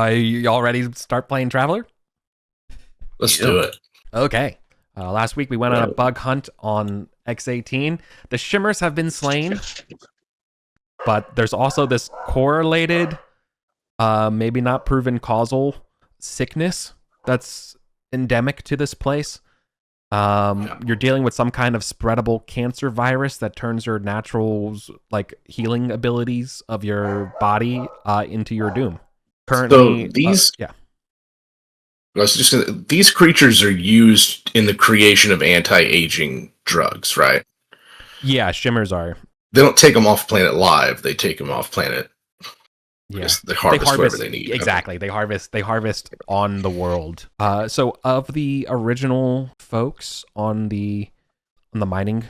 Y'all ready to start playing Traveler? Let's do it. Okay. Last week we went on a bug hunt on X18. The Shimmers have been slain, but there's also this correlated, maybe not proven causal sickness that's endemic to this place. You're dealing with some kind of spreadable cancer virus that turns your natural healing abilities of your body into your doom. Currently, these creatures are used in the creation of anti-aging drugs, right? Yeah, Shimmers are. They don't take them off planet live. They take them off planet. Yeah, they harvest whatever they need. Exactly, they harvest on the world. So of the original folks on the mining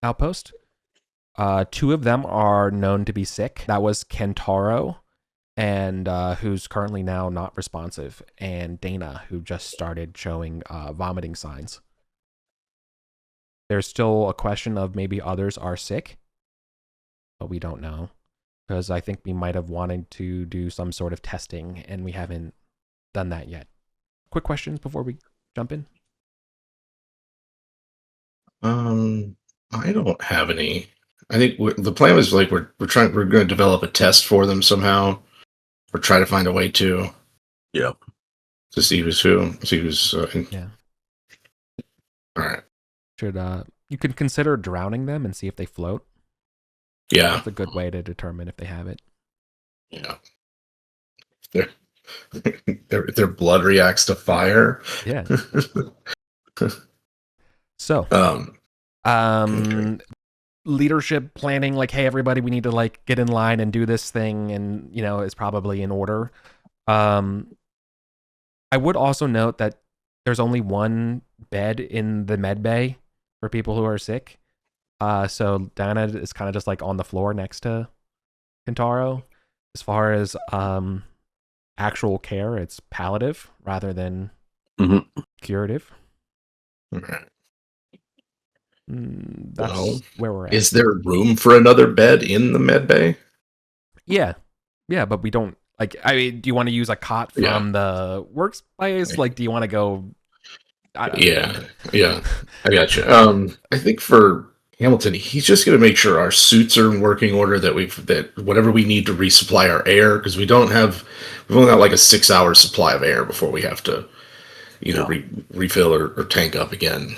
outpost, 2 of them are known to be sick. That was Kentaro, and who's currently now not responsive, and Dana, who just started showing vomiting signs. There's still a question of maybe others are sick, but we don't know, because I think we might have wanted to do some sort of testing, and we haven't done that yet. Quick questions before we jump in? I don't have any. I think the plan was we're going to develop a test for them somehow, or try to find a way to. Yeah. To see who's who. See who's. Yeah. All right. You could consider drowning them and see if they float. Yeah. That's a good way to determine if they have it. Yeah. Their blood reacts to fire. Yeah. So, okay. Leadership planning, hey, everybody, we need to get in line and do this thing, and is probably in order. I would also note that there's only 1 bed in the med bay for people who are sick. So Dana is kind of just on the floor next to Kentaro. As far as actual care, it's palliative rather than curative. Okay. That's where we're at. Is there room for another bed in the med bay? Yeah, but we don't do you want to use a cot from the workspace? Do you want to go? Yeah, I got you. I think for Hamilton, he's just going to make sure our suits are in working order. That whatever we need to resupply our air, because we've only got a 6-hour supply of air before we have to either refill or tank up again.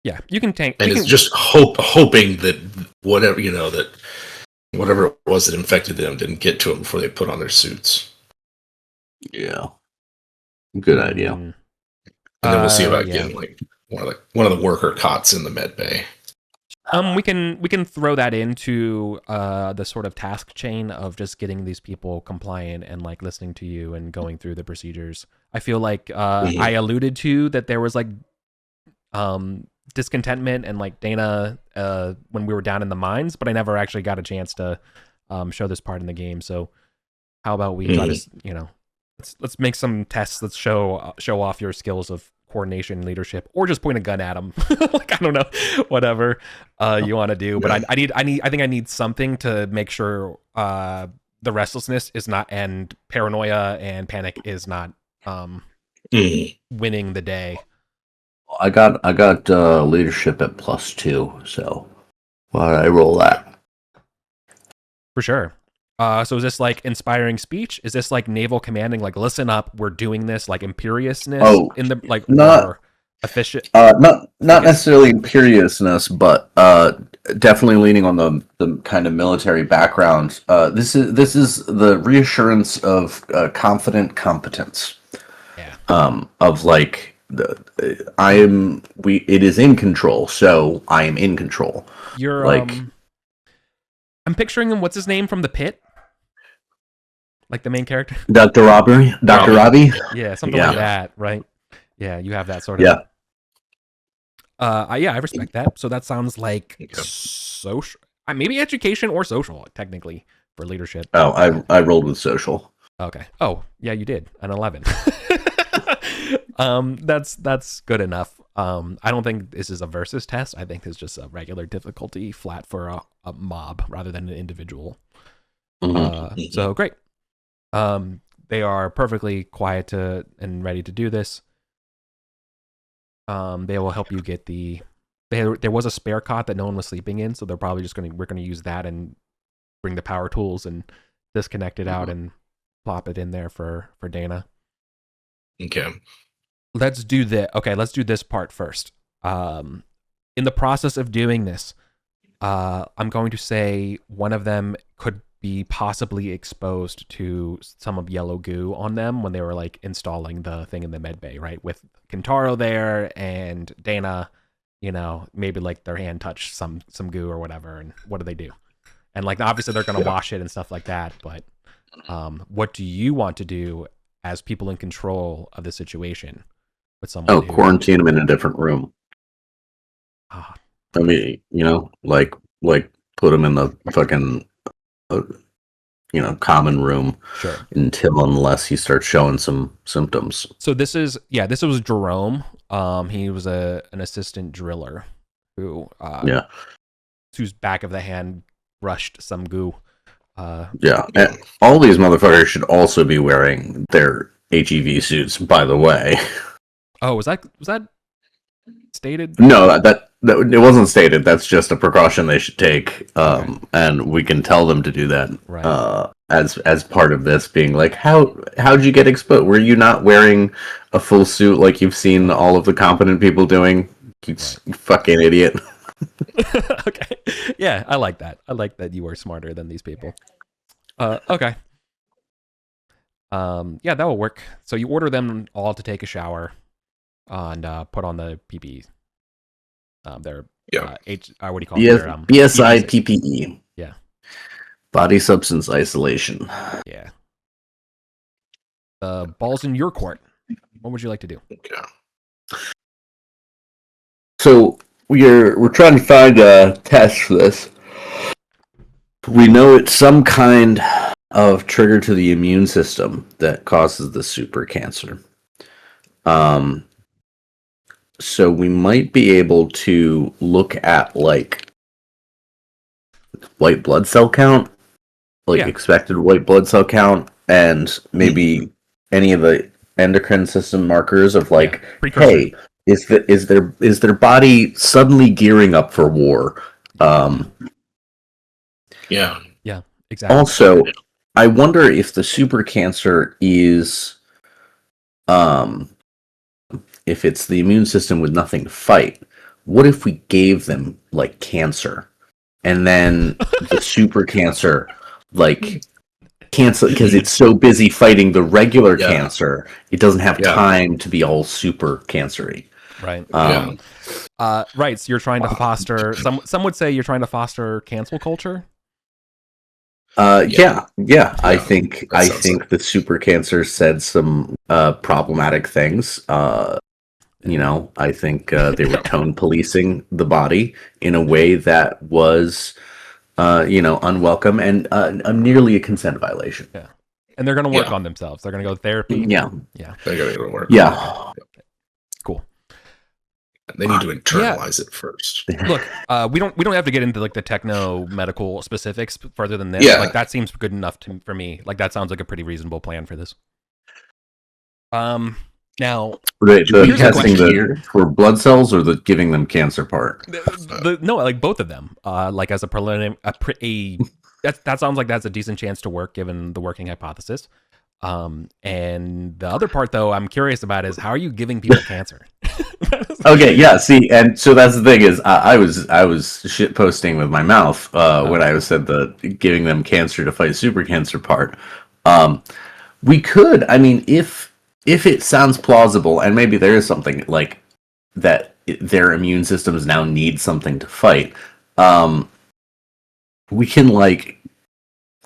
Yeah, you can tank, and it's just hoping that whatever it was that infected them didn't get to them before they put on their suits. Yeah, good idea. And then we'll see about getting one of the worker cots in the med bay. We can throw that into the sort of task chain of just getting these people compliant and listening to you and going through the procedures. I feel like I alluded to that there was discontentment and Dana when we were down in the mines, but I never actually got a chance to show this part in the game. So how about we try to let's make some tests. Let's show off your skills of coordination and leadership, or just point a gun at them. I don't know, whatever you want to do. But I think I need something to make sure the restlessness is not, and paranoia and panic is not winning the day. I got leadership at +2, so why don't I roll that? For sure. So is this inspiring speech? Is this naval commanding? Listen up, we're doing this. Imperiousness in the not efficient. Not necessarily imperiousness, but definitely leaning on the kind of military background. This is the reassurance of confident competence. Yeah. It is in control, so I am in control. You're I'm picturing him. What's his name from the pit? The main character, Dr. Robbie. Yeah, something like that, right? Yeah, you have that sort of. I respect that. So that sounds like social, maybe education or social, technically, for leadership. Oh, I rolled with social. Okay. Oh, yeah, you did an 11. That's good enough. I don't think this is a versus test. I think it's just a regular difficulty flat for a mob rather than an individual. So great. they are perfectly quiet and ready to do this. They will help you get there was a spare cot that no one was sleeping in, so they're probably just we're gonna use that and bring the power tools and disconnect it out and plop it in there for Dana. Okay. Let's do this part first. In the process of doing this, I'm going to say one of them could be possibly exposed to some of yellow goo on them when they were like installing the thing in the med bay, right? With Kentaro there and Dana, maybe like their hand touched some goo or whatever, and what do they do? And like obviously they're gonna wash it and stuff like that, but what do you want to do as people in control of the situation with someone? Quarantine them in a different room. I mean, like put them in the fucking, common room. Sure. Unless he starts showing some symptoms. So this was Jerome. He was an assistant driller who, whose back of the hand brushed some goo. And all these motherfuckers should also be wearing their HEV suits, by the way. Oh, was that stated? No, that it wasn't stated. That's just a precaution they should take, and we can tell them to do that. Right. As part of this being like, how'd you get exposed? Were you not wearing a full suit like you've seen all of the competent people doing? You fucking idiot. Okay. Yeah, I like that. I like that you are smarter than these people. Okay. Yeah, that will work. So you order them all to take a shower and put on the PPE. Their what do you call it? BSI PPE. Yeah. Body substance isolation. Yeah. Ball's in your court. What would you like to do? Okay. So we're trying to find a test for this. We know it's some kind of trigger to the immune system that causes the super cancer. So we might be able to look at like white blood cell count, expected white blood cell count, and maybe any of the endocrine system markers of like, hey, is their body suddenly gearing up for war? Yeah, exactly. Also, I wonder if the super cancer is, if it's the immune system with nothing to fight. What if we gave them like cancer, and then the super cancer cancel because it's so busy fighting the regular cancer, it doesn't have time to be all super cancery. Right. Right. So you're trying to foster. Some would say you're trying to foster cancel culture. I think the super cancer said some problematic things. I think they were tone policing the body in a way that was unwelcome and nearly a consent violation. Yeah. And they're going to work on themselves. They're going to go to therapy. Yeah. They're going to work. Yeah. Cool. They need to internalize it first. Look, we don't have to get into like the techno medical specifics further than this. Yeah. Like that seems good enough for me. Like that sounds like a pretty reasonable plan for this. Now, the testing for blood cells or the giving them cancer part? No, like both of them. Like as a preliminary, that sounds like that's a decent chance to work given the working hypothesis. And the other part though I'm curious about is how are you giving people cancer? Okay, yeah, see, and so that's the thing is I was shit posting with my mouth when I said the giving them cancer to fight super cancer part. We could, I mean, if it sounds plausible and maybe there is something like that their immune systems now need something to fight, we can like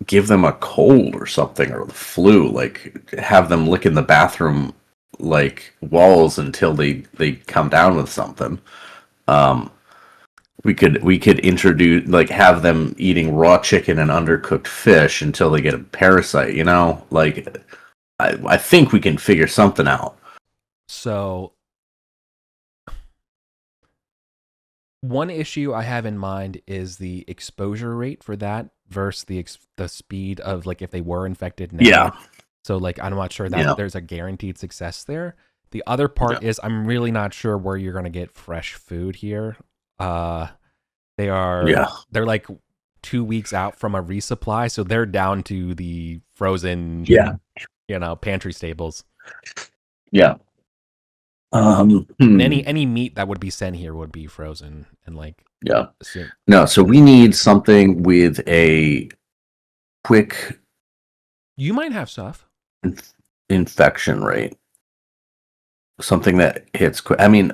give them a cold or something or the flu, like have them lick in the bathroom like walls until they come down with something. We could introduce like have them eating raw chicken and undercooked fish until they get a parasite, like I think we can figure something out. So one issue I have in mind is the exposure rate for that versus the speed of like if they were infected now. Yeah. So like I'm not sure that there's a guaranteed success there. The other part is I'm really not sure where you're gonna get fresh food here. They're like 2 weeks out from a resupply, so they're down to the frozen pantry stables. Yeah. Any meat that would be sent here would be frozen and like No, so we need something with a quick you might have stuff. Infection rate. Something that hits quick. I mean,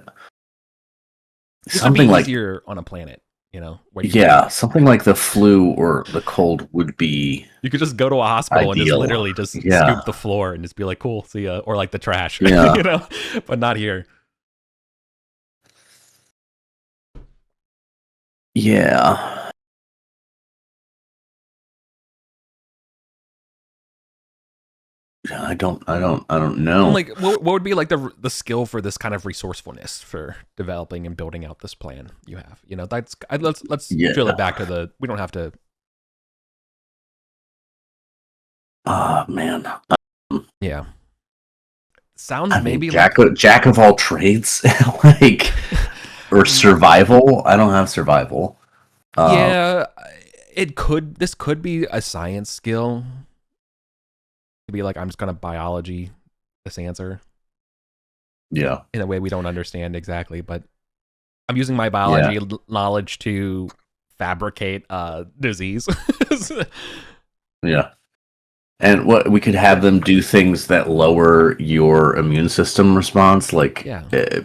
this something would be like easier on a planet, something like the flu or the cold would be. You could just go to a hospital and just literally just scoop the floor and just be like, "Cool, see ya," or like the trash, but not here. Yeah. I don't know. Like, what would be like the skill for this kind of resourcefulness for developing and building out this plan you have? That's let's drill it back to we don't have to. Man. Yeah. Sounds maybe jack of all trades, like, or survival. I don't have survival. This could be a science skill. To be like, I'm just gonna biology this answer. Yeah. In a way we don't understand exactly, but I'm using my biology knowledge to fabricate disease. Yeah. And what we could have them do things that lower your immune system response, like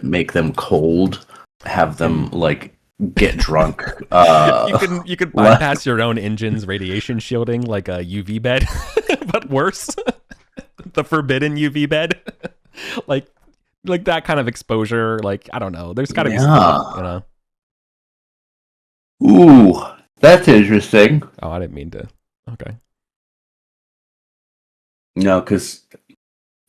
make them cold, have them like get drunk. You could bypass your own engine's radiation shielding like a UV bed, but worse. The forbidden UV bed. like that kind of exposure. Like, I don't know. There's gotta be stuff, Ooh, that's interesting. Oh, I didn't mean to. Okay. No, because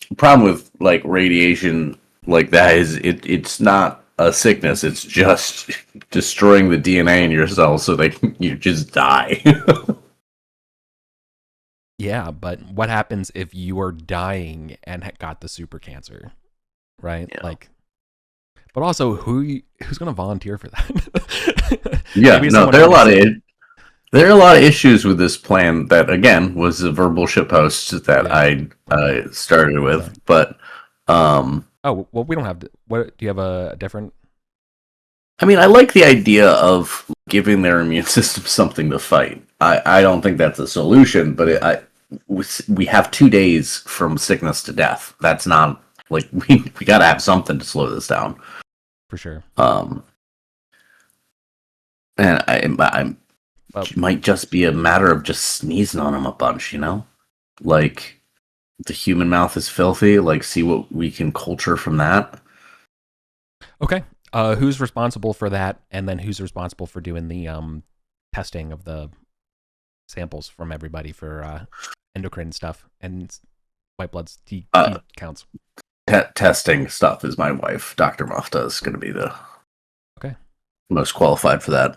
the problem with like radiation like that is it's not a sickness. It's just destroying the DNA in your cells so you just die. Yeah, but what happens if you are dying and got the super cancer, right? Yeah. Like, but also who's going to volunteer for that? There are a lot of issues with this plan that, again, was a verbal shitpost that I started with. But well, we don't have. What do you have a different? I mean, I like the idea of giving their immune system something to fight. I don't think that's a solution, but we have 2 days from sickness to death. That's not like we got to have something to slow this down for sure. And it might just be a matter of just sneezing on them a bunch, like the human mouth is filthy. Like, see what we can culture from that. Okay. Who's responsible for that, and then who's responsible for doing the testing of the samples from everybody for endocrine stuff and white blood's T counts? Testing stuff is my wife, Dr. Mufta, is going to be the most qualified for that.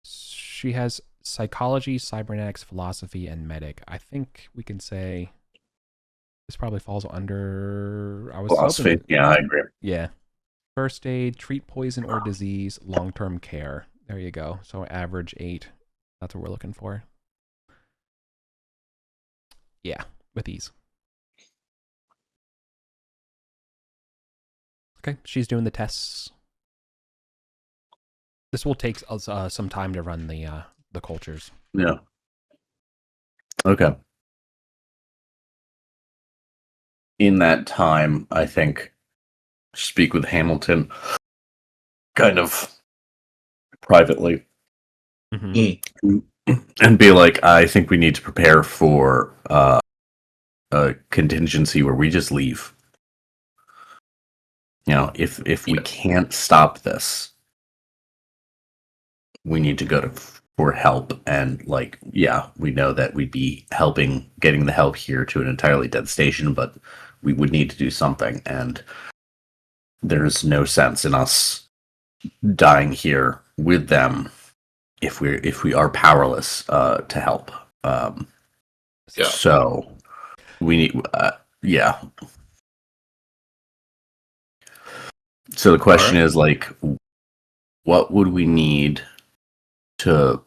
She has psychology, cybernetics, philosophy, and medic. I think we can say this probably falls under philosophy. Yeah, I agree. Yeah. First aid, treat poison or disease, long-term care. There you go. So average 8. That's what we're looking for. Yeah, with ease. Okay, she's doing the tests. This will take some time to run the cultures. Yeah. Okay. In that time, I think speak with Hamilton kind of privately and be like, I think we need to prepare for a contingency where we just leave. If we can't stop this, we need to go for help. And we know that we'd be getting the help here to an entirely dead station, but we would need to do something. And there's no sense in us dying here with them if we are powerless to help. So We need, yeah. So the question is, like, what would we need to,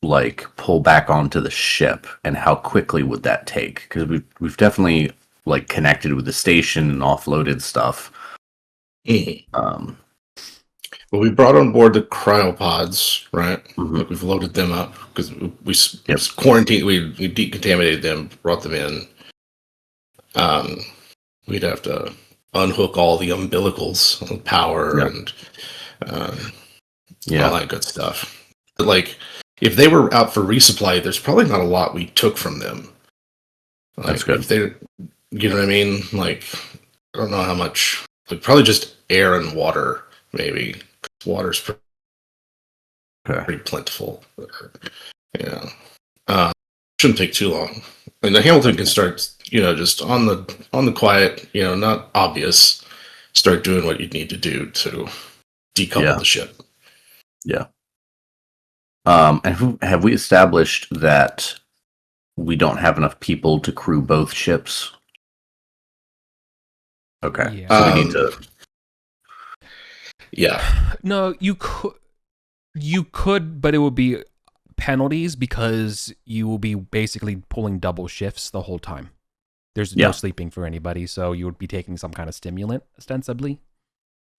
like, pull back onto the ship, and how quickly would that take? Because we've definitely, like, connected with the station and offloaded stuff. Well, we brought on board the cryopods, right? Mhm. Like we've loaded them up because we quarantined, we decontaminated them, brought them in. We'd have to unhook all the umbilicals of power and all that good stuff. But like, if they were out for resupply, there's probably not a lot we took from them. Like, That's good. If they, you know what I mean? Like, I don't know how much. Like, probably just air and water, maybe. Water's pretty plentiful. Yeah. Shouldn't take too long. And the Hamilton can start, just on the quiet, not obvious. Start doing what you need to do to decouple the ship. Yeah. And have we established that we don't have enough people to crew both ships? Okay. Yeah. So we need to. Yeah. No, you could, but it would be penalties because you will be basically pulling double shifts the whole time. There's no sleeping for anybody, so you would be taking some kind of stimulant, ostensibly.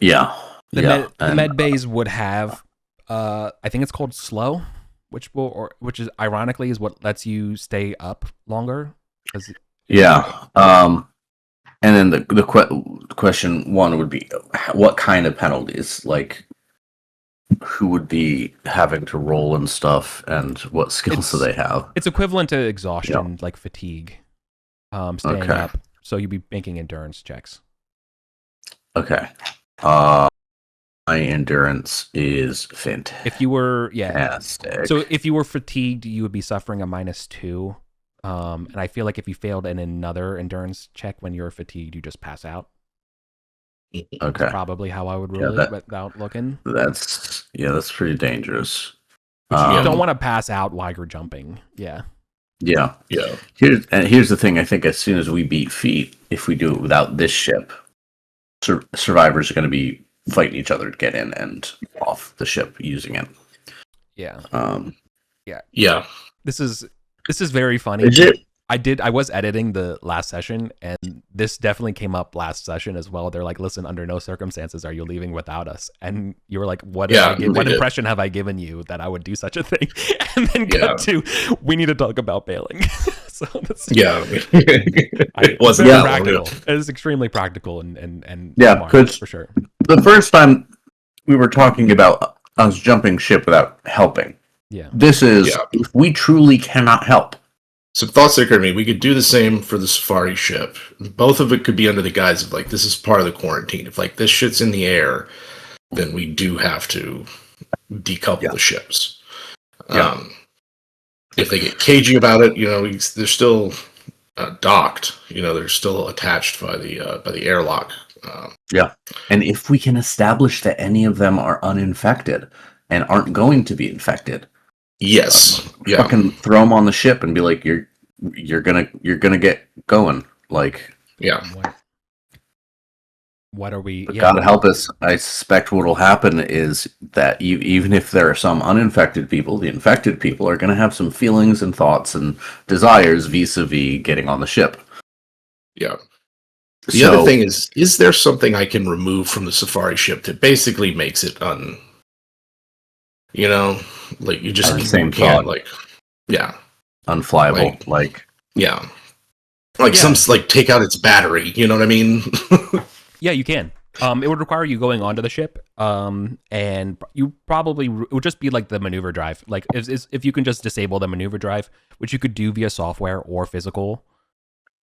Yeah. The med bays would have, I think it's called slow, which is ironically is what lets you stay up longer. Yeah. And then the question one would be, what kind of penalties? Like, who would be having to roll and stuff, and what skills do they have? It's equivalent to exhaustion, like fatigue, staying up. So you'd be making endurance checks. Okay. My endurance is fantastic. If you were, so if you were fatigued, you would be suffering a -2. And I feel like if you failed in another endurance check when you're fatigued, you just pass out. Okay. That's probably how I would rule it without looking. That's pretty dangerous. But you don't want to pass out while you're jumping. Yeah. Yeah. Here's the thing. I think as soon as we beat feet, if we do it without this ship, survivors are going to be fighting each other to get in and off the ship using it. Yeah. Yeah. This is very funny. I was editing the last session, and this definitely came up last session as well. They're like, "Listen, under no circumstances are you leaving without us." And you were like, "What impression have I given you that I would do such a thing?" And then cut to, "We need to talk about bailing." So it wasn't practical. It was extremely practical and smart, for sure. The first time we were talking about us jumping ship without helping. Yeah. This is if we truly cannot help. Some thoughts occurred to me. We could do the same for the safari ship. Both of it could be under the guise of like, this is part of the quarantine. If like this shit's in the air, then we do have to decouple the ships. If they get cagey about it, they're still docked. They're still attached by the airlock. And if we can establish that any of them are uninfected and aren't going to be infected, fucking throw them on the ship and be like, you're gonna get going. Like, what are we? God help us! I suspect what will happen is that even if there are some uninfected people, the infected people are going to have some feelings and thoughts and desires vis-a-vis getting on the ship. Yeah. The other thing is there something I can remove from the safari ship that basically makes it like you just can't, like, unflyable, like take out its battery. You know what I mean? Yeah, you can. It would require you going onto the ship, and you probably it would just be like the maneuver drive. Like if you can just disable the maneuver drive, which you could do via software or physical,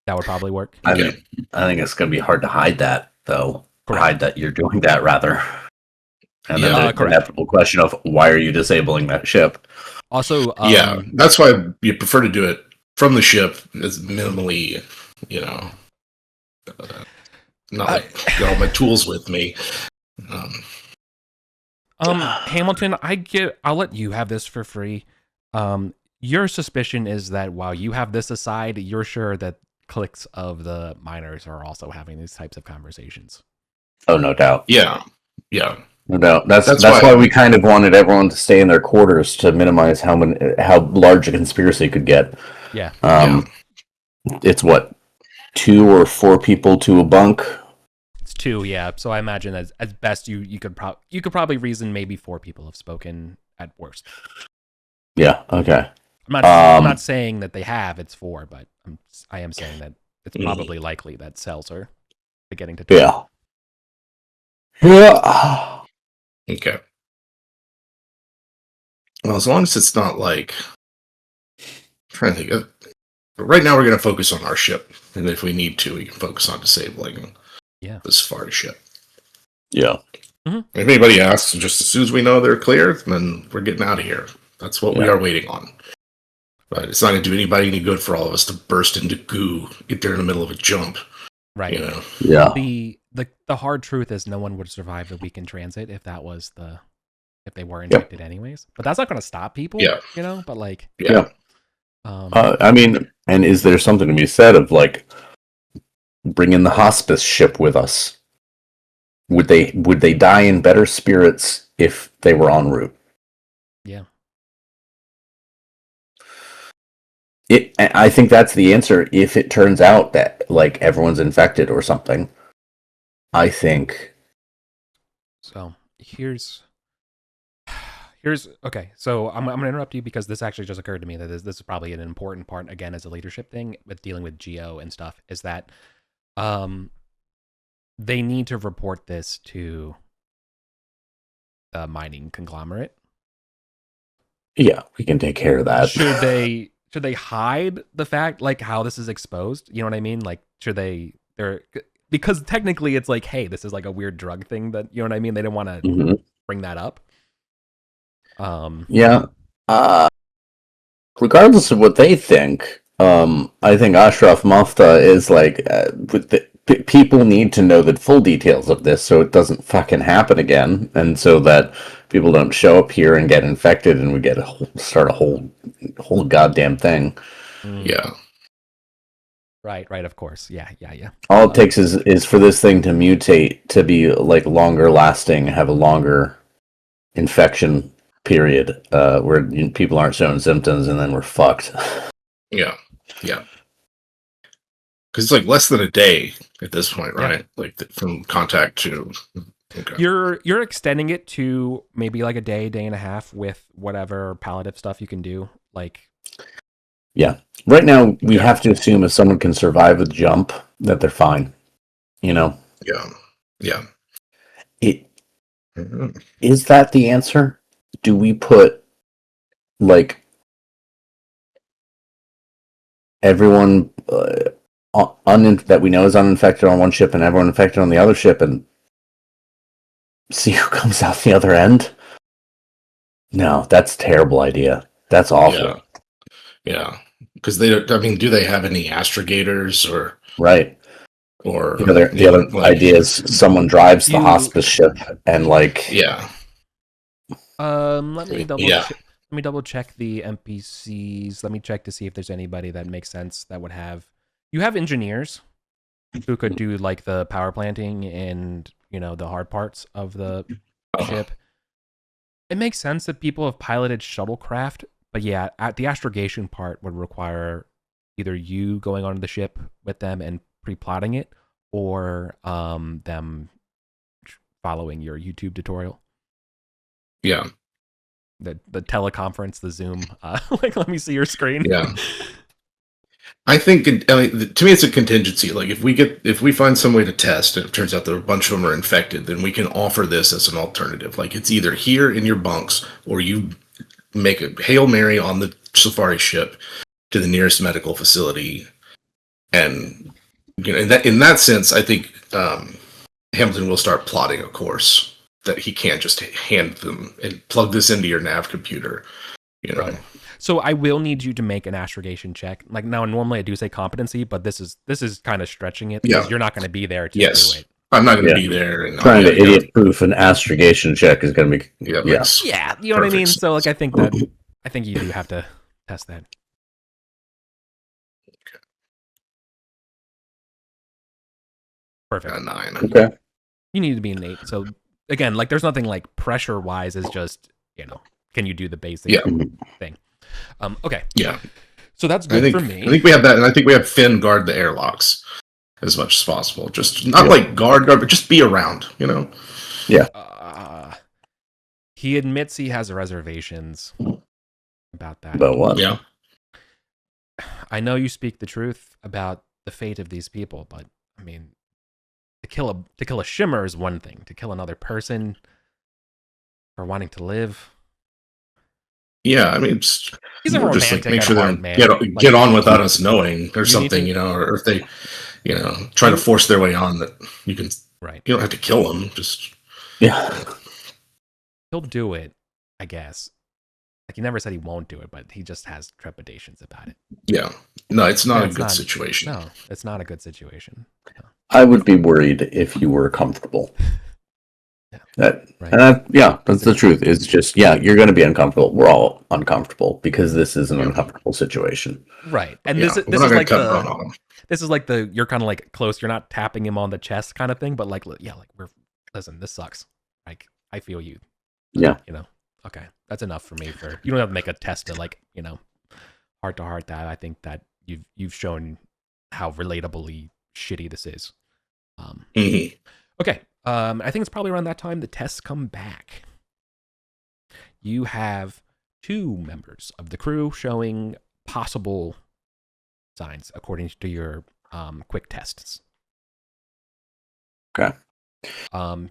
that would probably work. I think it's going to be hard to hide that, though. Hide that you're doing that, rather. And then the inevitable question of why are you disabling that ship? Also, that's why you prefer to do it from the ship as minimally, not like got all my tools with me. Hamilton, I'll let you have this for free. your suspicion is that while you have this aside, you're sure that cliques of the miners are also having these types of conversations. Oh, no doubt. Yeah. No doubt. That's why why we kind of wanted everyone to stay in their quarters to minimize how large a conspiracy could get. Yeah. It's what, 2 or 4 people to a bunk. It's 2, yeah. So I imagine as best you could probably reason maybe 4 people have spoken at worst. Yeah. Okay. I'm not saying that they have. It's 4, but I am saying that it's probably likely that cells are beginning to. Yeah. Yeah. Okay. Well, as long as it's not like, I'm trying to think of. Right now, we're going to focus on our ship, and if we need to, we can focus on disabling the Safari ship. Yeah. If anybody asks, just as soon as we know they're clear, then we're getting out of here. That's what we are waiting on. But it's not going to do anybody any good for all of us to burst into goo, get there in the middle of a jump. Right. You know? Yeah. The hard truth is no one would survive the week in transit if they were infected anyways. But that's not going to stop people. Yeah. You know. But like. Yeah. I mean, and is there something to be said of like bringing the hospice ship with us? Would they die in better spirits if they were en route? Yeah. I think that's the answer. If it turns out that like everyone's infected or something, I think. So here's okay. So I'm gonna interrupt you because this actually just occurred to me that this is probably an important part again as a leadership thing with dealing with Geo and stuff. Is that they need to report this to the mining conglomerate. Yeah, we can take care of that. Should they hide the fact, like how this is exposed? You know what I mean? Like, because technically it's like, hey, this is like a weird drug thing that, you know what I mean? They don't want to bring that up. Yeah. Regardless of what they think, I think Ashraf Mafta is like, people need to know the full details of this so it doesn't fucking happen again, and so that people don't show up here and get infected and we start a whole goddamn thing. Yeah. Right, of course. Yeah. All it takes is for this thing to mutate to be like longer lasting, have a longer infection period, where people aren't showing symptoms, and then we're fucked. Yeah. Because it's like less than a day at this point, right? Yeah. Like from contact to. Okay. You're extending it to maybe like a day and a half with whatever palliative stuff you can do. Like. Yeah. Right now, we have to assume if someone can survive a jump, that they're fine. You know. Yeah. Is that the answer? Do we put like everyone that we know is uninfected on one ship and everyone infected on the other ship and see who comes out the other end? No, that's a terrible idea. That's awful. Yeah. Because do they have any astrogators or right? Or the other idea is someone drives the hospice ship and like let me double check the NPCs. Let me check to see if there's anybody that makes sense that would have. You have engineers who could do like the power planting and the hard parts of the ship. It makes sense that people have piloted shuttlecraft, but yeah, the astrogation part would require either you going onto the ship with them and pre-plotting it, or them following your YouTube tutorial. Yeah. The teleconference, the Zoom, like, let me see your screen. Yeah. I think, to me, it's a contingency. Like, if we find some way to test, and it turns out that a bunch of them are infected, then we can offer this as an alternative. Like, it's either here in your bunks, or you make a Hail Mary on the Safari ship to the nearest medical facility. And, in that sense, I think Hamilton will start plotting a course that he can't just hand them and plug this into your nav computer, Right. So I will need you to make an astrogation check. Like, now, normally I do say competency, but this is kind of stretching it because you're not going to be there to do it. I'm not going to be there. And trying to idiot-proof an astrogation check is going to be you know what I mean. So like, I think you do have to test that. Perfect. 9. Okay. You need to be an 8. So again, like there's nothing like pressure wise. It's just can you do the basic thing? Okay. Yeah. So that's good for me. I think we have that, and I think we have Finn guard the airlocks as much as possible. Just not like guard, but just be around. Yeah. He admits he has reservations about that. About what? Yeah. I know you speak the truth about the fate of these people, but I mean, to kill a shimmer is one thing. To kill another person for wanting to live. Yeah, I mean, he's a romantic just like make sure at heart, they man. get on without us knowing or something, to, or if they, try to force their way on, that you can. Right. You don't have to kill them. Just he'll do it, I guess. Like he never said he won't do it, but he just has trepidations about it. Yeah. No, it's not a good situation. No, it's not a good situation. No. I would be worried if you were comfortable. Right. That's the truth. It's just, you're going to be uncomfortable. We're all uncomfortable because this is an uncomfortable situation. Right. And this is like this is like the you're kind of like close. You're not tapping him on the chest kind of thing, but like listen, this sucks. Like I feel you. Yeah. Okay, that's enough for me. You don't have to make a test to heart to heart that. I think that you've shown how relatably shitty this is. Okay. I think it's probably around that time the tests come back. You have 2 members of the crew showing possible signs according to your quick tests. Okay.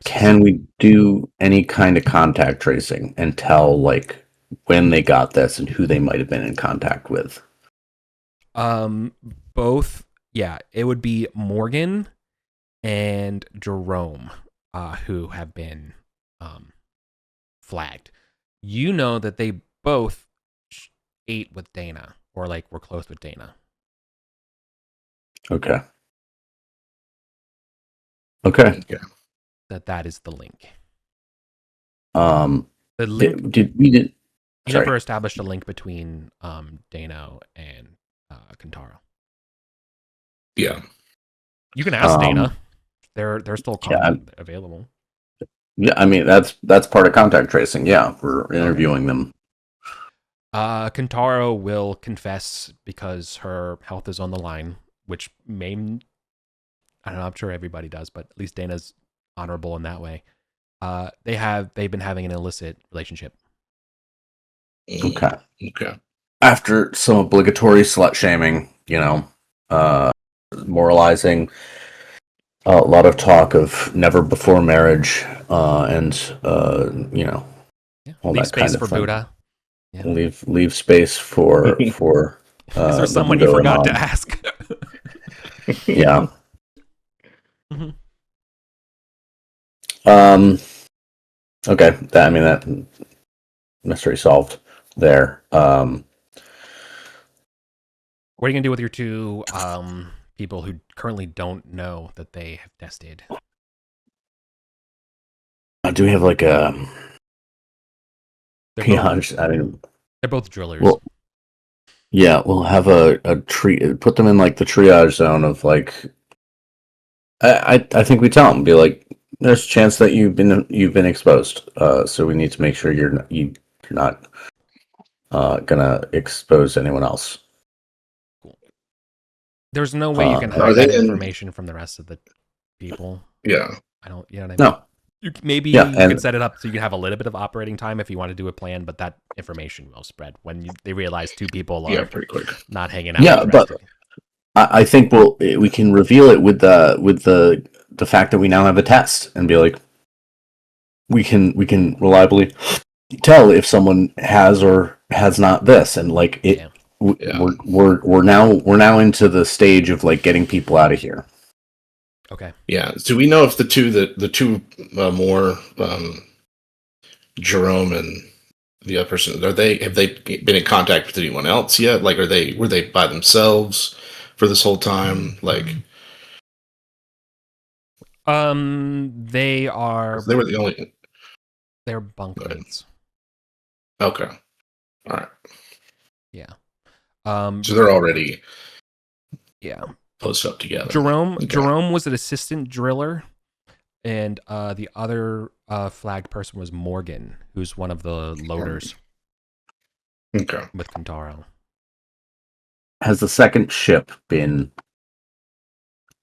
Can we do any kind of contact tracing and tell like when they got this and who they might have been in contact with? Both. Yeah, it would be Morgan and Jerome, who have been flagged. You know that they both ate with Dana, or like were close with Dana. Okay. That is the link. The link. You never established a link between Dana and Kentaro. Yeah. You can ask Dana. They're still available. Yeah, I mean that's part of contact tracing. Yeah, we're interviewing them. Kentaro will confess because her health is on the line, which I don't know, I'm sure everybody does, but at least Dana's honorable in that way. They've been having an illicit relationship. Okay. After some obligatory slut shaming, moralizing, a lot of talk of never before marriage, and all leave that space kind of for thing. Buddha. Yeah. Leave space for Is there someone you forgot to ask? Yeah. Mm-hmm. Okay. That mystery solved there. What are you gonna do with your 2 people who currently don't know that they have tested? Do we have like a triage? I mean, they're both drillers. Well, yeah, we'll have a put them in like the triage zone of like. I think we tell them, be like, there's a chance that you've been exposed, so we need to make sure you're not gonna expose anyone else. Cool. There's no way you can hide that information from the rest of the people. Yeah. I don't. You know what I mean? No. You can set it up so you can have a little bit of operating time if you want to do a plan, but that information will spread when they realize 2 people are pretty quick. not hanging out. Yeah, but I think we can reveal it with the fact that we now have a test and be like, we can reliably tell if someone has or has not this, and like it. Yeah. We're now into the stage of like getting people out of here. Okay. Yeah. Do we know if the two more Jerome and the other person have they been in contact with anyone else yet? Like, were they by themselves for this whole time? Like, they are. They were the only. They're bunkmates. Okay. All right. Yeah. So they're already close up together. Jerome was an assistant driller, and the other flagged person was Morgan, who's one of the loaders. Okay. With Kentaro. Has the second ship been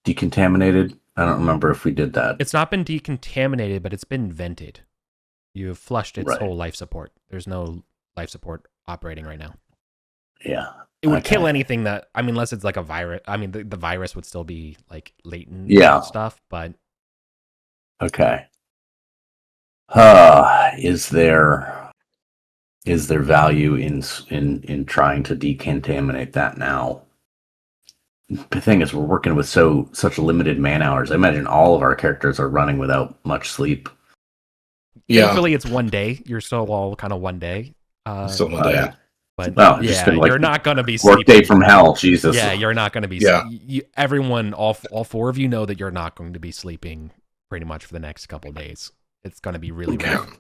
decontaminated? I don't remember if we did that. It's not been decontaminated, but it's been vented. You've flushed its whole life support. There's no life support operating right now. Yeah. It would kill anything that, I mean, unless it's like a virus. I mean, the virus would still be like latent stuff, but. Okay. Is there value in trying to decontaminate that now? The thing is, we're working with such limited man hours. I imagine all of our characters are running without much sleep. Yeah. Thankfully, it's one day. You're still all kind of one day. Still one day. But you're not going to be sleeping. Work day from hell, Jesus. Yeah, you're not going to be. Everyone, all four of you know that you're not going to be sleeping pretty much for the next couple of days. It's going to be really rough.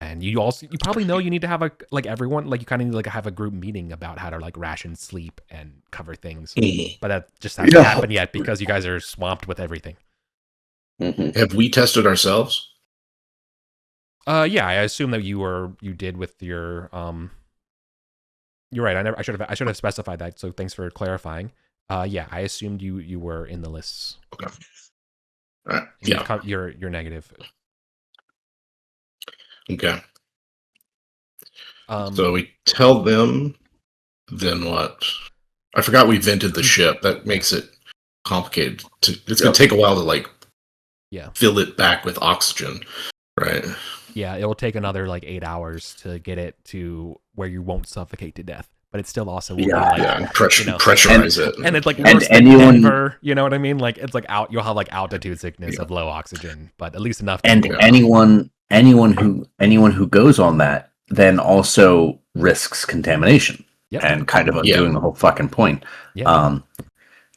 And you probably know you need to have everyone, you kind of need to have a group meeting about how to ration sleep and cover things. But that just hasn't happened yet because you guys are swamped with everything. Mm-hmm. Have we tested ourselves? Yeah, I assume that you did with your You're right. I should have specified that. So thanks for clarifying. Yeah, I assumed you were in the lists. Okay. All right. Yeah. You're negative. Okay. So we tell them, then what? I forgot we vented the ship. That makes it complicated. It's going to take a while to fill it back with oxygen, right? Yeah, it will take another 8 hours to get it to where you won't suffocate to death. But it still also will be pressurize it. And it's worse than Denver, you know what I mean? It's you'll have altitude sickness of low oxygen, but at least enough. Anyone who goes on that then also risks contamination and kind of doing the whole fucking point. Yep.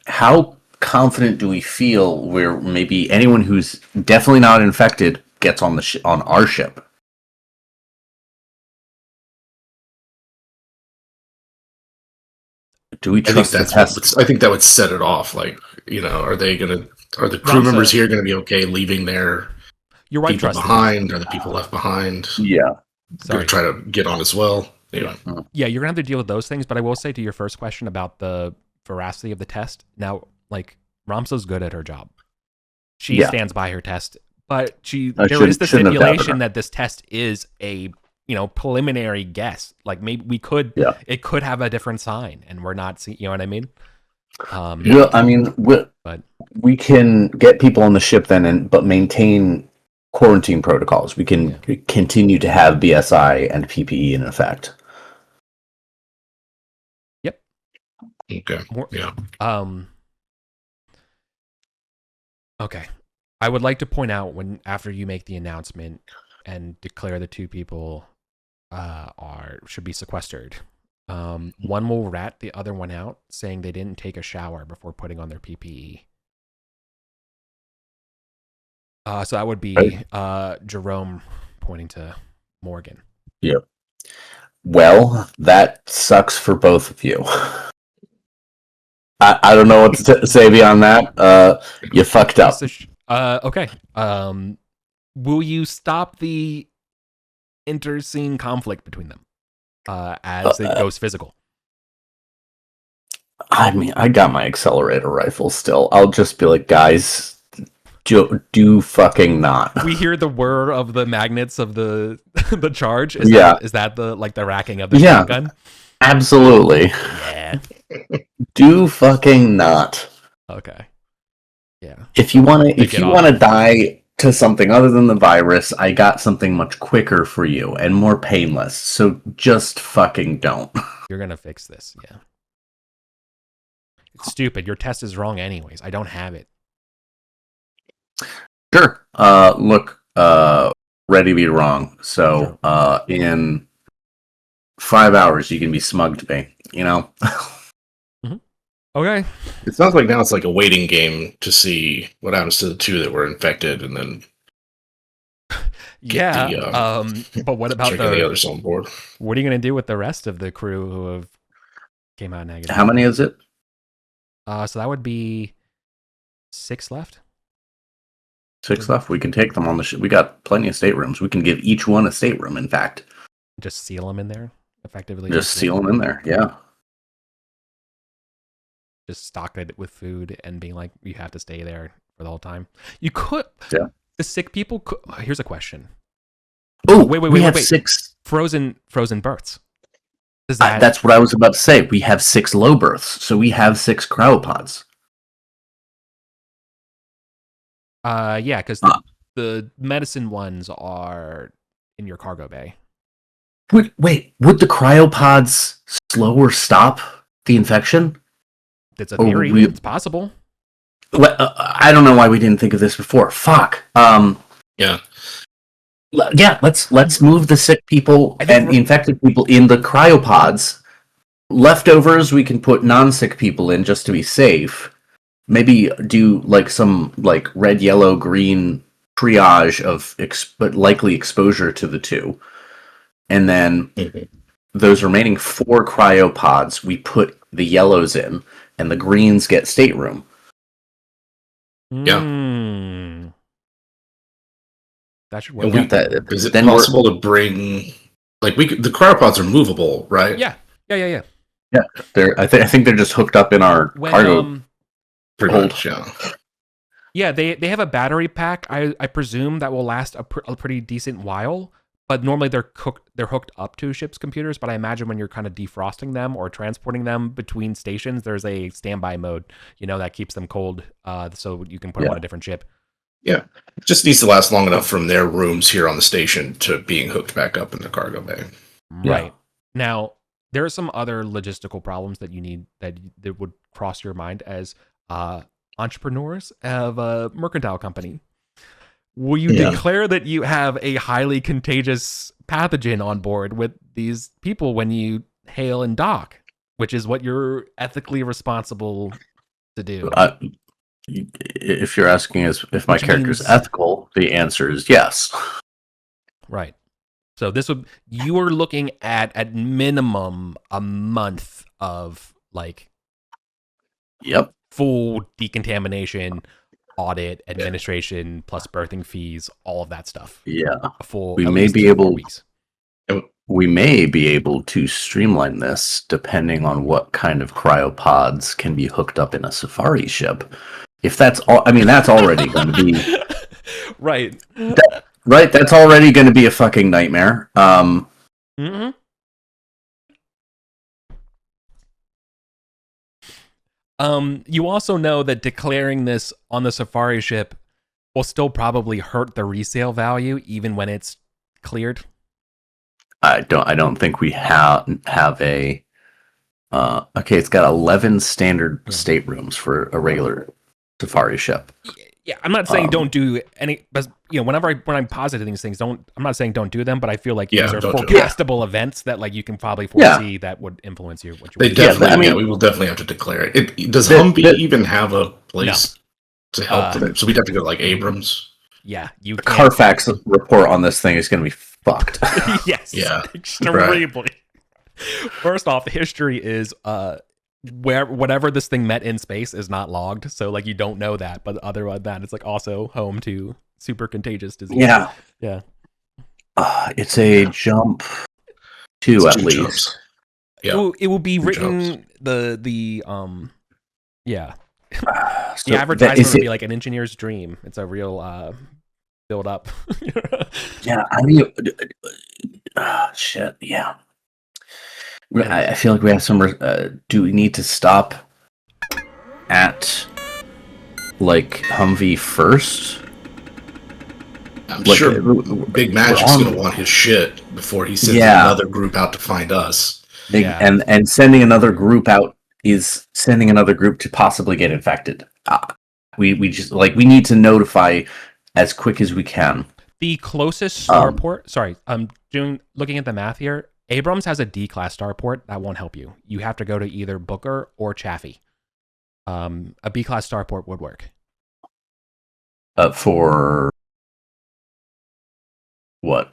How confident do we feel where maybe anyone who's definitely not infected gets on on our ship? Do we trust the test? I think that would set it off. Are the crew members here going to be okay leaving their people behind? Are the people left behind? Yeah. Going to try to get on as well. Anyway. Yeah, you're going to have to deal with those things. But I will say to your first question about the veracity of the test. Now, Ramsa's good at her job. She stands by her test. But there is the stipulation that this test is a preliminary guess. Maybe it could have a different sign, and we're not seeing. You know what I mean? We can get people on the ship then, but maintain quarantine protocols. We can continue to have BSI and PPE in effect. Yep. Okay. Okay. I would like to point out after you make the announcement and declare the two people should be sequestered. One will rat the other one out, saying they didn't take a shower before putting on their PPE. So that would be Jerome pointing to Morgan. Yep. Well, that sucks for both of you. I don't know what to say beyond that. You fucked up. Okay. Will you stop the inter-scene conflict between them as it goes physical? I mean, I got my accelerator rifle still. I'll just be like, guys, do fucking not. We hear the whir of the magnets of the the charge. Is that the the racking of the shotgun? Absolutely. Yeah. Do fucking not. Okay. Yeah. If you want to die to something other than the virus, I got something much quicker for you and more painless. So just fucking don't. You're gonna fix this, yeah. It's stupid. Your test is wrong anyways. I don't have it. Sure. Look, ready to be wrong. So, in 5 hours, you can be smug to me, Mm-hmm. Okay. It sounds like now it's like a waiting game to see what happens to the two that were infected, and then but what about the others on board? What are you going to do with the rest of the crew who have came out negative. How many is it? So that would be 6 left. 6 left. We can take them on the ship. We got plenty of staterooms. We can give each one a stateroom, in fact. Just seal them in there, effectively. Just seal them in there, yeah. Just stock it with food and being like, you have to stay there for the whole time. You could. Yeah. The sick people could. Here's a question. Oh, wait. We have 6 frozen births. Does that... that's what I was about to say. We have 6 low births, so we have 6 cryopods. Yeah, because the medicine ones are in your cargo bay. Wait, would the cryopods slow or stop the infection? It's a theory. It's possible. I don't know why we didn't think of this before. Fuck. Yeah. Yeah, let's move the sick people and the infected people in the cryopods. Leftovers we can put non-sick people in just to be safe. Maybe do like some like red, yellow, green triage of likely exposure to the two. And then those remaining 4 cryopods, we put the yellows in, and the greens get stateroom. Yeah. That should work. Is it possible to bring... Like, the cryopods are movable, right? Yeah. Yeah. I think they're just hooked up in our cargo. Pretty much, yeah. Yeah, they have a battery pack, I presume, that will last a pretty decent while. But normally they're hooked up to ship's computers. But I imagine when you're kind of defrosting them or transporting them between stations, there's a standby mode, that keeps them cold, so you can put them on a different ship. Yeah, it just needs to last long enough from their rooms here on the station to being hooked back up in the cargo bay. Right. Now, there are some other logistical problems that you need that would cross your mind as entrepreneurs of a mercantile company. Will you declare that you have a highly contagious pathogen on board with these people when you hail and dock, which is what you're ethically responsible to do? If you're asking if my character's ethical, the answer is yes. Right. So you are looking at minimum a month of full decontamination, audit, administration, plus birthing fees, all of that stuff. Yeah. We may be able to streamline this depending on what kind of cryopods can be hooked up in a safari ship. If that's all, that's already going to be right. Right, that's already going to be a fucking nightmare. You also know that declaring this on the safari ship will still probably hurt the resale value even when it's cleared. I don't think we have a okay, it's got 11 standard staterooms for a regular safari ship. Yeah, I'm not saying don't do any, but when I'm positing these things, I'm not saying don't do them, but I feel like these are forecastable events that you can probably foresee that would influence you. We will definitely have to declare it. Does Humvee even have a place to help them? So we'd have to go to Abrams. Yeah, the Carfax report on this thing is going to be fucked. Yes, extremely. Right. First off, the history is whatever this thing met in space is not logged, so you don't know that. But other than that, it's also home to super contagious disease. Yeah. It's a jump 2 at least. Yeah, it will be written the advertisement would be like an engineer's dream. It's a real build up. Shit. Yeah. I feel like we have some. Do we need to stop at Humvee first? I'm sure Big Magic's going to want his shit before he sends another group out to find us. And sending another group out is sending another group to possibly get infected. We just we need to notify as quick as we can. The closest starport. Sorry, I'm looking at the math here. Abrams has a D-class starport. That won't help you. You have to go to either Booker or Chaffee. A B-class starport would work. For what?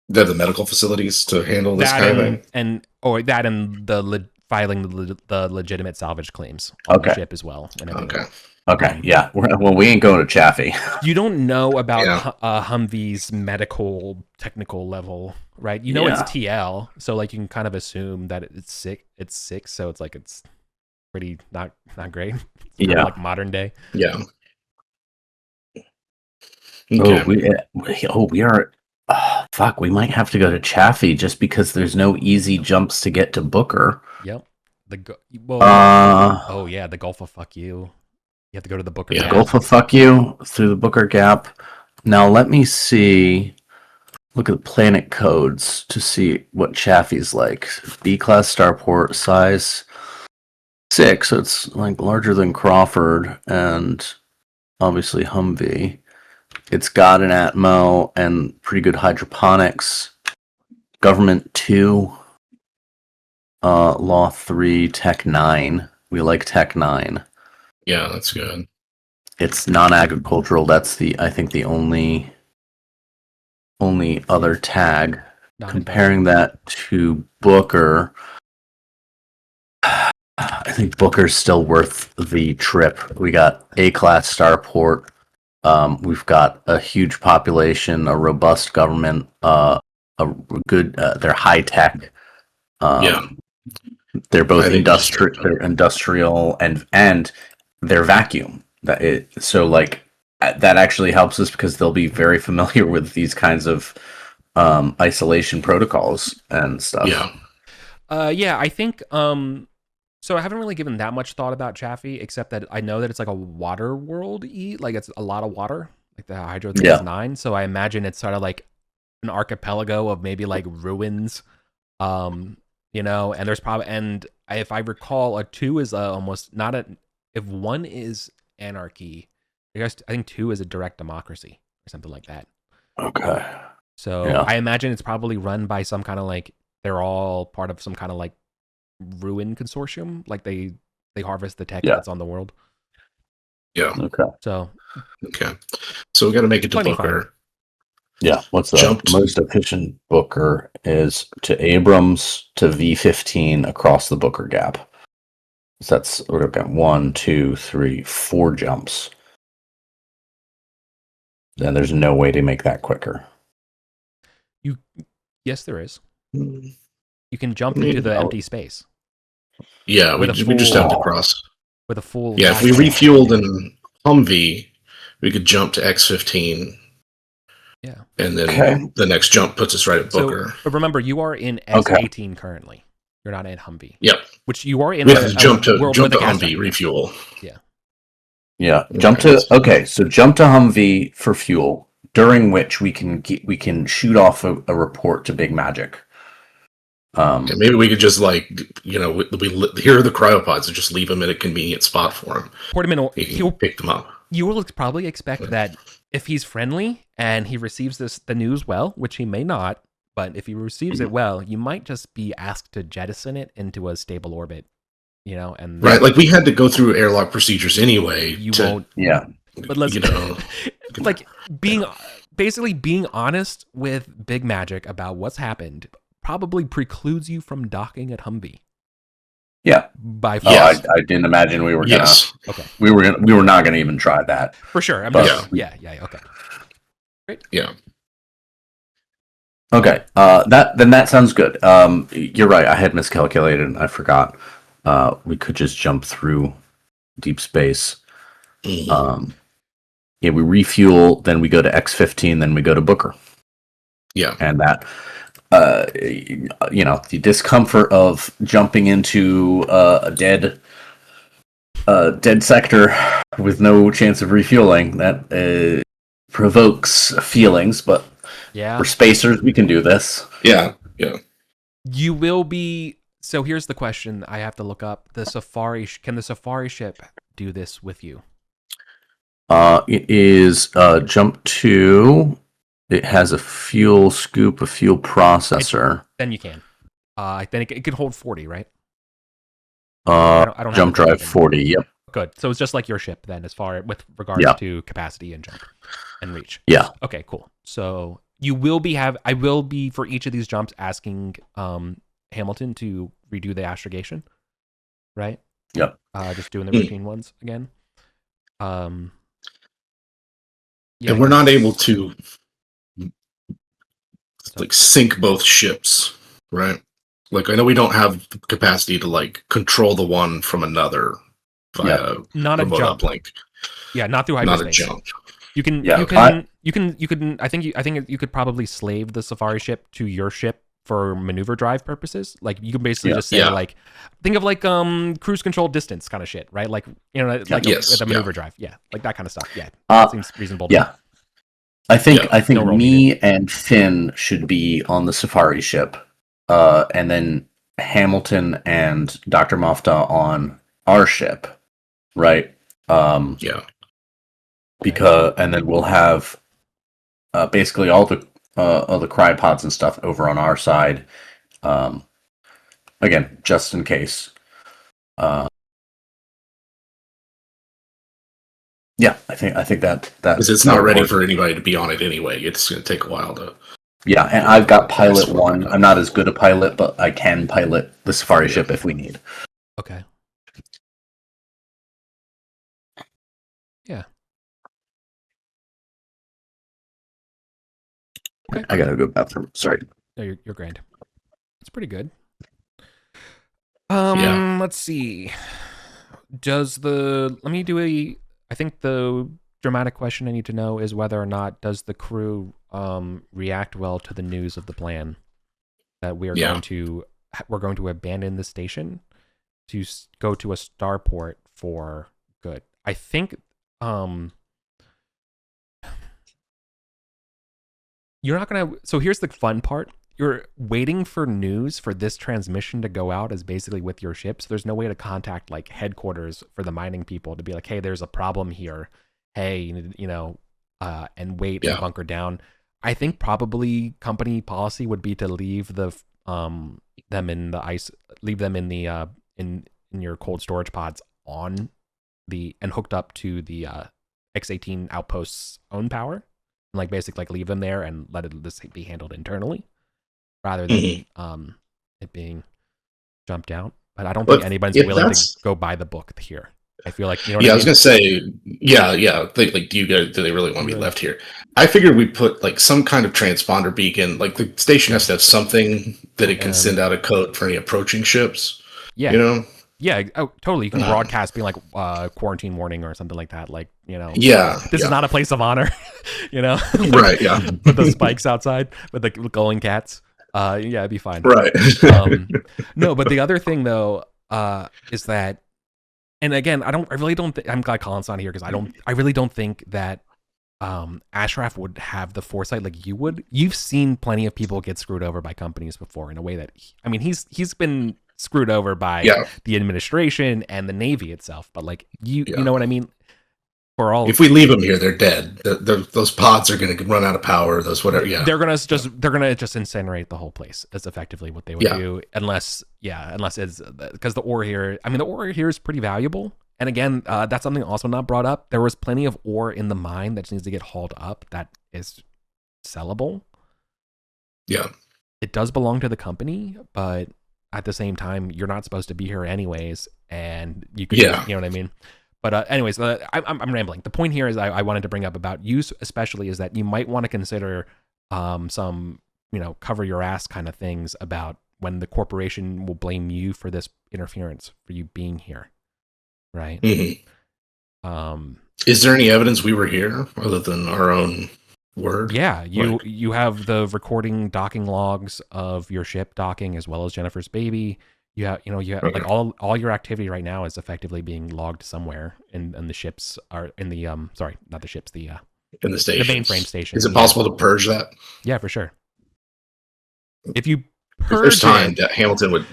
They have the medical facilities to handle this kind of thing? And the filing the legitimate salvage claims on the ship as well. And everything. Okay. Yeah. Well, we ain't going to Chaffee. You don't know about Humvee's medical technical level, right? You know it's TL, so like you can kind of assume that it's sick. It's sick, so it's like it's pretty not great. It's like modern day. Yeah. Okay. We are. Fuck, we might have to go to Chaffee just because there's no easy jumps to get to Booker. Yep. The Gulf of Fuck You. You have to go to the Booker Gap. Gulf of Fuck You through the Booker Gap. Now let me see. Look at the planet codes to see what Chaffee's like. B-class starport, size 6, so it's like larger than Crawford, and obviously Humvee. It's got an Atmo and pretty good hydroponics. Government 2, Law 3, Tech 9. We like Tech 9. Yeah, that's good. It's non-agricultural. That's I think the only other tag. Comparing that to Booker, I think Booker's still worth the trip. We got A-class starport. We've got a huge population, a robust government, a good. They're high tech. They're both industrial. They're industrial and they're vacuum. So like that actually helps us because they'll be very familiar with these kinds of isolation protocols and stuff. I think so I haven't really given that much thought about Chaffee, except that I know that it's like a water world like it's a lot of water, like the hydro thing is 9, so I imagine it's sort of like an archipelago of maybe like ruins, and there's probably, and if I recall, a 2 is almost not if 1 is anarchy, I think 2 is a direct democracy or something like that. Okay. So I imagine it's probably run by some kind of like, they're all part of some kind of like ruin consortium, like they harvest the tech that's on the world. Okay. So we got to make it to Booker. Fun. Yeah, what's the most efficient Booker is to Abrams to V15 across the Booker Gap. So we've got 1, 2, 3, 4 jumps. Then there's no way to make that quicker. Yes, there is. You can jump into the empty space. Yeah, we just have to cross with a full. Yeah, if we refueled in Humvee, we could jump to X15. Yeah, and then the next jump puts us right at Booker. But remember, you are in X18 currently. You're not in Humvee. Yep. Which you are in. We have to jump to Humvee, refuel. Yeah. Jump to Humvee for fuel, during which we can shoot off a report to Big Magic. Maybe we could just here are the cryopods and just leave them in a convenient spot for him. Port him in. He'll pick them up. You will probably expect that if he's friendly and he receives the news well, which he may not, but if he receives it well, you might just be asked to jettison it into a stable orbit. And right, like we had to go through airlock procedures anyway. Won't. Yeah. But let's like being honest with Big Magic about what's happened probably precludes you from docking at Humvee. Yeah. By I didn't imagine we were gonna. Okay. We were not gonna even try that. For sure. Yeah. Okay. Great. Yeah. Okay. That sounds good. You're right. I had miscalculated. I forgot. We could just jump through deep space. We refuel, then we go to X15, then we go to Booker. Yeah. And that, the discomfort of jumping into a dead sector with no chance of refueling, that provokes feelings, but for spacers, we can do this. Yeah. You will be... So here's the question I have to look up. Can the Safari ship do this with you? It is jump 2. It has a fuel scoop, a fuel processor. Then you can. Then it can hold 40, right? I don't jump drive 40. Yep. Good. So it's just like your ship then, as far with regards to capacity and jump and reach. Yeah. Okay. Cool. So you will be I will be for each of these jumps asking Hamilton to redo the astrogation. right? Yep. Just doing the routine ones again. Yeah, and we're not able to So- like sync both ships, right? Like I know we don't have the capacity to like control the one from another via not a remote jump. uplink. Yeah, not through Not a hyperspace. jump. You can, Yeah, you can. I think you could probably slave the Safari ship to your ship for maneuver drive purposes. Like you can basically just say like, think of like cruise control distance kind of shit, right? Like like with a maneuver drive, like that kind of stuff. Yeah, that seems reasonable. To me. I think No roll me needed. and Finn should be on the Safari ship, and then Hamilton and Dr. Mofta on our ship, right? Because and then we'll have basically all the cryopods and stuff over on our side. Again, just in case. Yeah, I think that because it's not ready for anybody to be on it anyway. It's going to take a while to. Yeah, and I've got pilot 1. I'm not as good a pilot, but I can pilot the Safari ship if we need. Okay. Yeah. Okay. I gotta go bathroom. Sorry. No, you're grand. It's pretty good. Let's see. Let me do I think the dramatic question I need to know is whether or not does the crew react well to the news of the plan that we're going to abandon the station to go to a starport for good. I think you're not gonna. So here's the fun part. You're waiting for news for this transmission to go out as basically with your ship. So there's no way to contact like headquarters for the mining people to be like, hey, there's a problem here. Hey, and wait and bunker down. I think probably company policy would be to leave them in the ice, leave them in the in your cold storage pods and hooked up to the X-18 outpost's own power, and like basically like leave them there and let this be handled internally, rather than it being jumped out. But I don't think anybody's willing to go by the book here. I feel like, I was gonna say, like, do they really want me left here? I figured we put like some kind of transponder beacon. Like the station has to have something that it can send out a code for any approaching ships. Yeah, yeah. Oh, totally. You can broadcast being like quarantine warning or something like that. Like this is not a place of honor. Like, right? Yeah, with the spikes outside with the glowing cats. It'd be fine. Right. No, but the other thing though is that. And again, I'm glad Colin's not here because I really don't think that Ashraf would have the foresight like you would. You've seen plenty of people get screwed over by companies before in a way that, he's been screwed over by the administration and the Navy itself. But like you know what I mean? If we leave them here, they're dead. Those pods are going to run out of power. Those whatever. Yeah, they're gonna just incinerate the whole place. That's effectively what they would do, unless it's because the ore here. I mean, the ore here is pretty valuable. And again, that's something also not brought up. There was plenty of ore in the mine that just needs to get hauled up. That is sellable. Yeah, it does belong to the company, but at the same time, you're not supposed to be here anyways, and you could, you know what I mean. But anyways, I'm rambling. The point here is I wanted to bring up about use, especially, is that you might want to consider some, cover your ass kind of things about when the corporation will blame you for this interference, for you being here, right? Mm-hmm. Is there any evidence we were here other than our own word? Yeah, you have the recording docking logs of your ship docking as well as Jennifer's baby. You have like all your activity right now is effectively being logged somewhere, and the ships are in the sorry, not the ships, the in the station, the mainframe station. Is it possible to purge that? Yeah, for sure. If you purge, there's time that Hamilton would,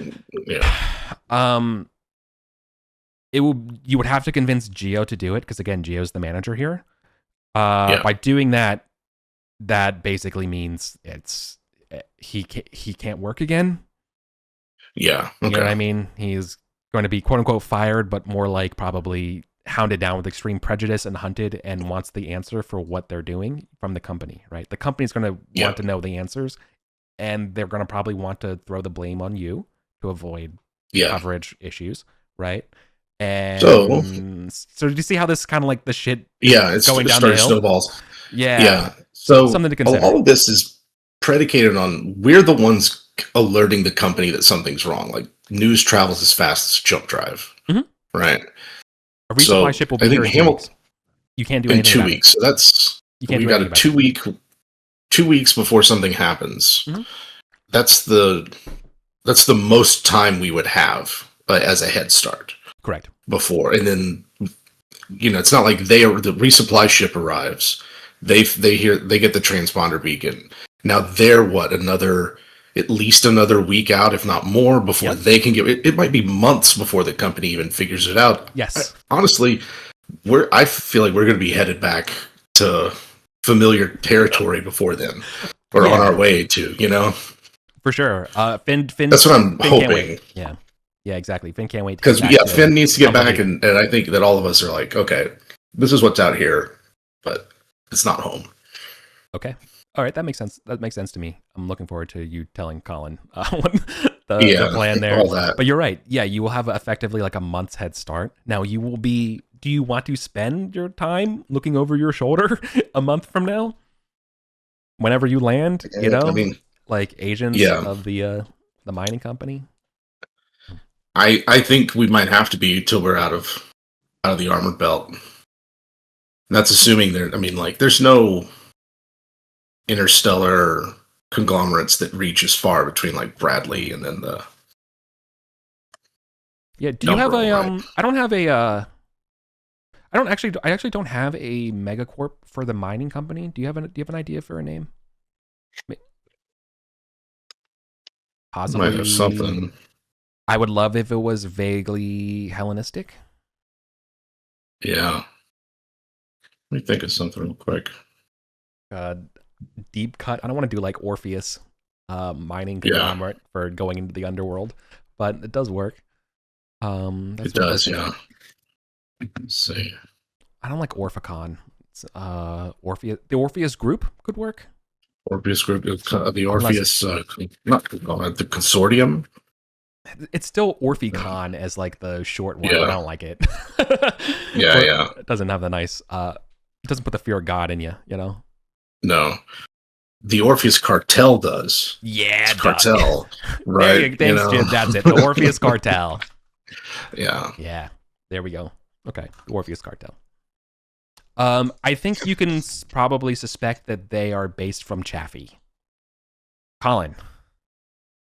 you would have to convince Geo to do it because again, Geo's the manager here. By doing that, that basically means he can't work again. Yeah. Okay. You know what I mean? He's going to be quote unquote fired, but more like probably hounded down with extreme prejudice and hunted, and wants the answer for what they're doing from the company, right? The company's going to want to know the answers, and they're going to probably want to throw the blame on you to avoid coverage issues, right? And so did you see how this kind of like the shit it's going down started the hill? snowballs. Yeah. Yeah. So something to consider. all of this is predicated on we're the ones alerting the company that something's wrong. Like news travels as fast as jump drive, right? A resupply ship will be here in 2 weeks. You can't do anything in 2 weeks. So that's we've got a 2 weeks before something happens. That's the most time we would have as a head start. Correct. Before, and then it's not like the resupply ship arrives. They get the transponder beacon. Now they're at least another week out, if not more, before they can get it. It might be months before the company even figures it out. Yes. Honestly, I feel like we're going to be headed back to familiar territory before then, or on our way to, For sure. Finn. That's what I'm hoping. Yeah, exactly. Finn can't wait. Because Finn needs to get back, and I think that all of us are like, okay, this is what's out here, but it's not home. Okay. All right, that makes sense. That makes sense to me. I'm looking forward to you telling Colin the plan there. All that. But you're right. Yeah, you will have effectively like a month's head start. Now you will be. Do you want to spend your time looking over your shoulder a month from now? Whenever you land, like agents of the mining company. I think we might have to be till we're out of the armored belt. And that's assuming there's no interstellar conglomerates that reach as far between like Bradley and then the. Yeah. Do you have a I don't have a. I actually don't have a megacorp for the mining company. Do you have an idea for a name? Possibly. Might have something. I would love if it was vaguely Hellenistic. Yeah. Let me think of something real quick. Deep cut. I don't want to do like Orpheus mining conglomerate for going into the underworld, but it does work. It does, yeah. Let's see. I don't like Orphicon. It's, Orpheus. The Orpheus group could work. Orpheus group, the Orpheus, not the consortium. It's still Orphicon as like the short one. But I don't like it. It doesn't have the nice. It doesn't put the fear of God in you. No, the Orpheus cartel does. Yeah, it's cartel, right? Thanks, Jim. That's it. The Orpheus cartel. Yeah. There we go. Okay, the Orpheus cartel. I think you can probably suspect that they are based from Chaffee. Colin.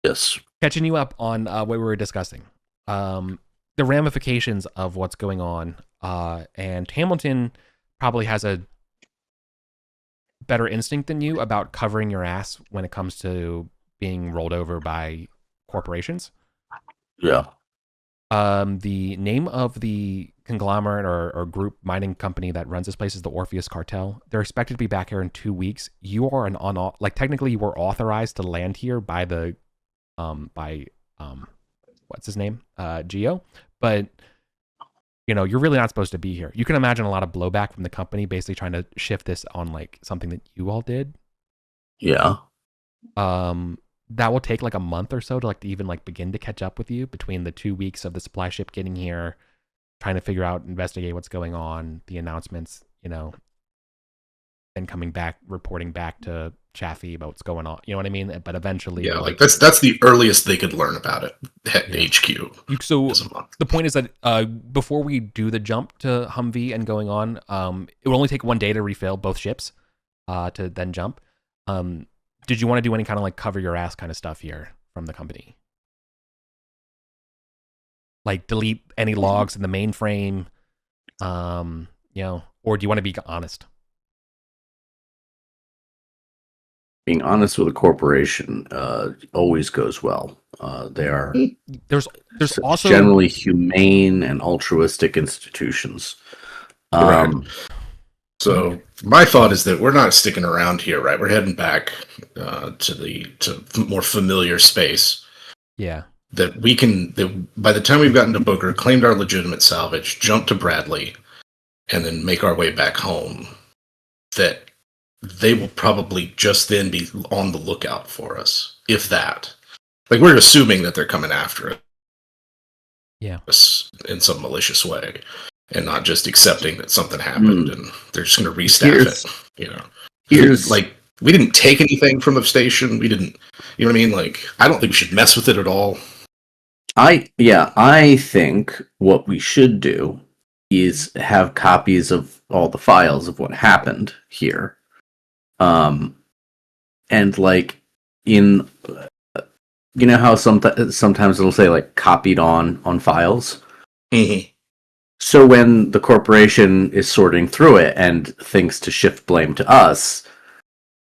Yes. Catching you up on what we were discussing. The ramifications of what's going on. And Hamilton probably has a better instinct than you about covering your ass when it comes to being rolled over by corporations. Yeah. The name of the conglomerate or group mining company that runs this place is the Orpheus Cartel. They're expected to be back here in 2 weeks. You are technically you were authorized to land here by the what's his name? Geo. But you're really not supposed to be here. You can imagine a lot of blowback from the company basically trying to shift this on like something that you all did. Yeah. That will take like a month or so to even begin to catch up with you between the 2 weeks of the supply ship getting here, trying to figure out, investigate what's going on, the announcements, and coming back, reporting back to Chaffee about what's going on. You know what I mean? But eventually, that's the earliest they could learn about it at HQ. So the point is that before we do the jump to Humvee and going on, it will only take 1 day to refill both ships to then jump. Did you want to do any kind of cover your ass kind of stuff here from the company? Like delete any logs in the mainframe, or do you want to be honest? Being honest with a corporation always goes well. They are there's also generally humane and altruistic institutions. So my thought is that we're not sticking around here, right? We're heading back to more familiar space. Yeah. That we can, by the time we've gotten to Booker, claimed our legitimate salvage, jumped to Bradley, and then make our way back home, that they will probably just then be on the lookout for us, if that. We're assuming that they're coming after us. Yeah. in some malicious way, and not just accepting that something happened and they're just going to restaff it. You know, like we didn't take anything from the station. We didn't, you know what I mean? Like I don't think we should mess with it at all. I think what we should do is have copies of all the files of what happened here. And like in, you know how sometimes it'll say like copied on files. Mm-hmm. So when the corporation is sorting through it and thinks to shift blame to us,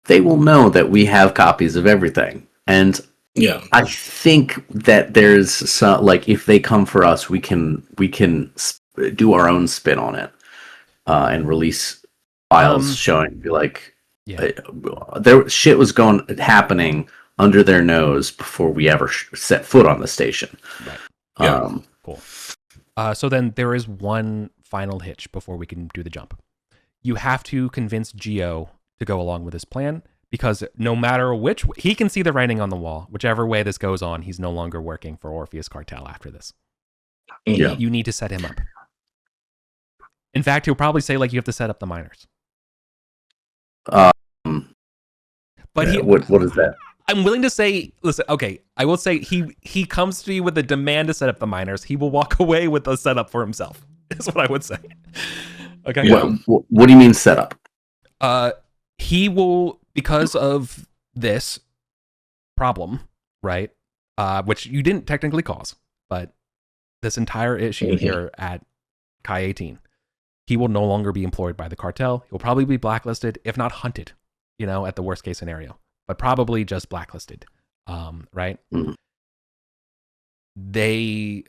they will know that we have copies of everything. And yeah, I think that there's some, like, if they come for us, we can do our own spin on it, and release files showing, be like, there shit was happening under their nose before we ever set foot on the station. Right. Yeah. Cool. So then there is one final hitch before we can do the jump. You have to convince Geo to go along with this plan, because no matter which, he can see the writing on the wall. Whichever way this goes on, he's no longer working for Orpheus Cartel after this. Yeah. You need to set him up. In fact, he'll probably say, like, you have to set up the miners. But what is that? I'm willing to say, listen, okay, I will say he comes to you with a demand to set up the miners. He will walk away with the setup for himself, is what I would say. Okay. What do you mean setup? He will, because of this problem, right? Which you didn't technically cause, but this entire issue here at Chi 18, he will no longer be employed by the cartel. He'll probably be blacklisted, if not hunted, you know, at the worst case scenario, but probably just blacklisted, right? Mm. They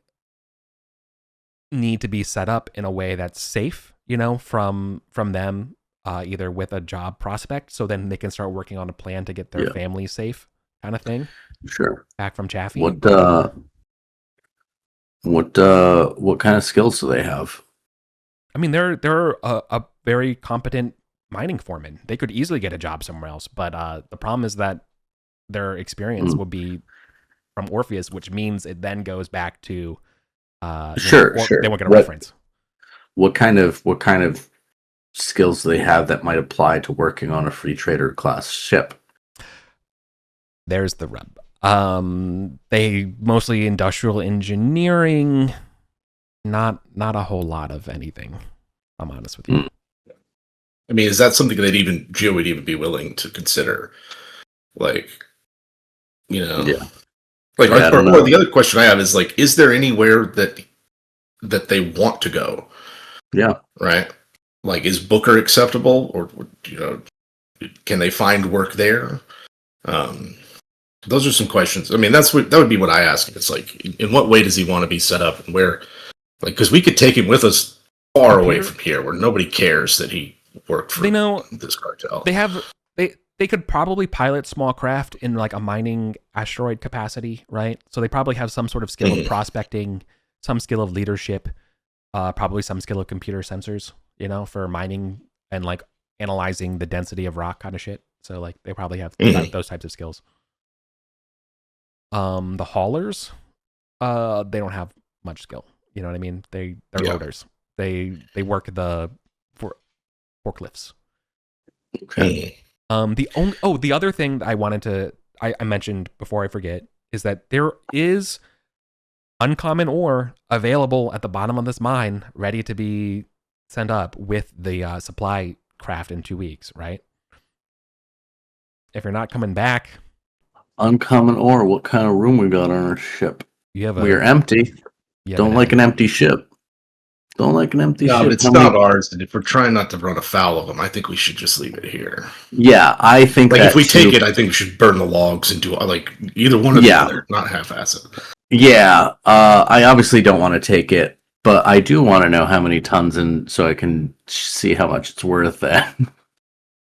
need to be set up in a way that's safe, you know, from them, either with a job prospect, so then they can start working on a plan to get their family safe, kind of thing. Sure. Back from Chaffee. What kind of skills do they have? I mean, they're a very competent mining foreman. They could easily get a job somewhere else, but the problem is that their experience will be from Orpheus, which means it then goes back to sure. They won't get a reference. What kind of skills do they have that might apply to working on a free trader class ship? There's the rub. They mostly industrial engineering, not a whole lot of anything. I'm honest with you. I mean, is that something that Geo would even be willing to consider? Like, you know, like, or the other question I have is like, is there anywhere that they want to go? Yeah. Right. Like, is Booker acceptable, or, you know, can they find work there? Those are some questions. I mean, that would be what I ask. It's like, in what way does he want to be set up, and where? Like, because we could take him with us far away from here, where nobody cares that he worked for this cartel. They could probably pilot small craft in like a mining asteroid capacity, right? So they probably have some sort of skill of prospecting, some skill of leadership, probably some skill of computer sensors, you know, for mining and like analyzing the density of rock kind of shit. So like they probably have those types of skills. The haulers, they don't have much skill. You know what I mean? They're loaders. They work the forklifts. Okay. The other thing that I mentioned before I forget is that there is uncommon ore available at the bottom of this mine, ready to be sent up with the supply craft in 2 weeks, right? If you're not coming back, uncommon ore. What kind of room we got on our ship? We're empty. Don't like an empty ship. Don't like an empty ship. No, but it's not ours, and if we're trying not to run afoul of them, I think we should just leave it here. Yeah, I think like if we take it, I think we should burn the logs and do like either one or the other, not half-ass it. Yeah, I obviously don't want to take it, but I do want to know how many tons, and so I can see how much it's worth. Then,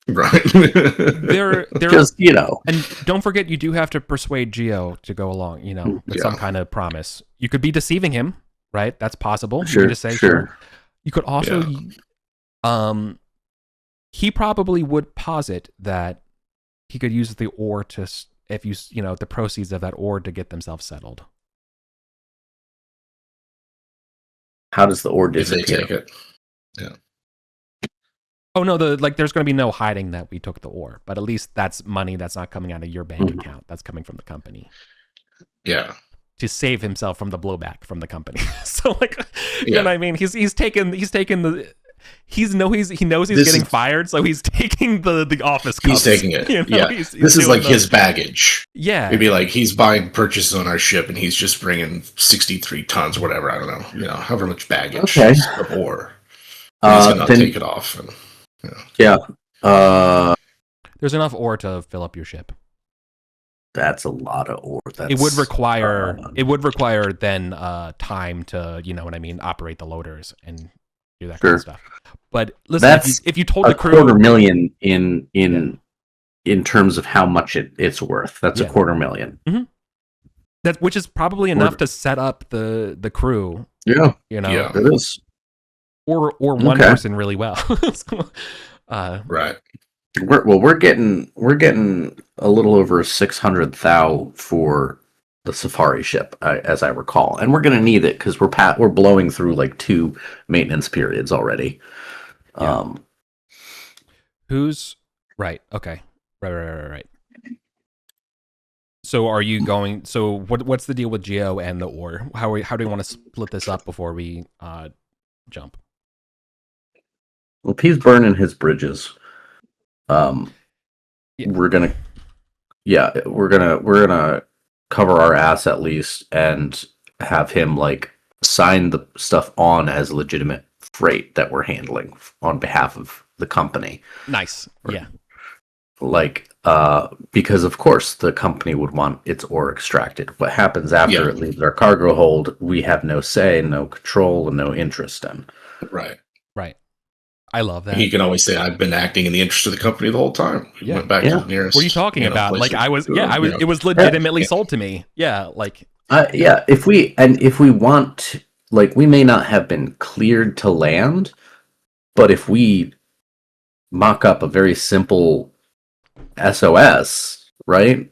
right? They're just, you know, and don't forget, you do have to persuade Geo to go along. You know, with some kind of promise. You could be deceiving him. Right, that's possible. Sure, you could just say, sure. You could also, he probably would posit that he could use the ore to, if you know, the proceeds of that ore to get themselves settled. How does the ore if they disappear? take it. Yeah. Oh no, there's going to be no hiding that we took the ore, but at least that's money that's not coming out of your bank account. That's coming from the company. Yeah. To save himself from the blowback from the company. So like, you Yeah. know what I mean? He's taken the. He knows he's getting fired, so he's taking the office cups. He's taking it. You know? Yeah. He's This is like doing his baggage. Yeah. It'd be like he's buying purchases on our ship and he's just bringing 63 tons, whatever. I don't know. You know, however much baggage of ore. And he's going to take it off. And, Yeah. There's enough ore to fill up your ship. That's a lot of ore. It would require then time to, you know what I mean, operate the loaders and do that kind of stuff. But listen, that's if you told the crew $250,000 in terms of how much it's worth, that's $250,000. Mm-hmm. Which is probably enough to set up the crew. Yeah, you know, it is. Or one person really well. right. We're getting a little over 600,000 for the safari ship, as I recall, and we're going to need it because we're blowing through like 2 maintenance periods already. Yeah. Who's right? Okay, right. So are you going? So what's the deal with Geo and the ore? How do you want to split this up before we jump? Well, if he's burning his bridges, we're gonna cover our ass at least and have him like sign the stuff on as legitimate freight that we're handling on behalf of the company. Nice. Yeah. Like, because of course the company would want its ore extracted. What happens after it leaves our cargo hold, we have no say, no control, and no interest in. Right. I love that. He can always say, "I've been acting in the interest of the company the whole time." He went back to the nearest. What are you talking about? Like I was. It was legitimately sold to me. Yeah. Like. If we want, like, we may not have been cleared to land, but if we mock up a very simple SOS, right?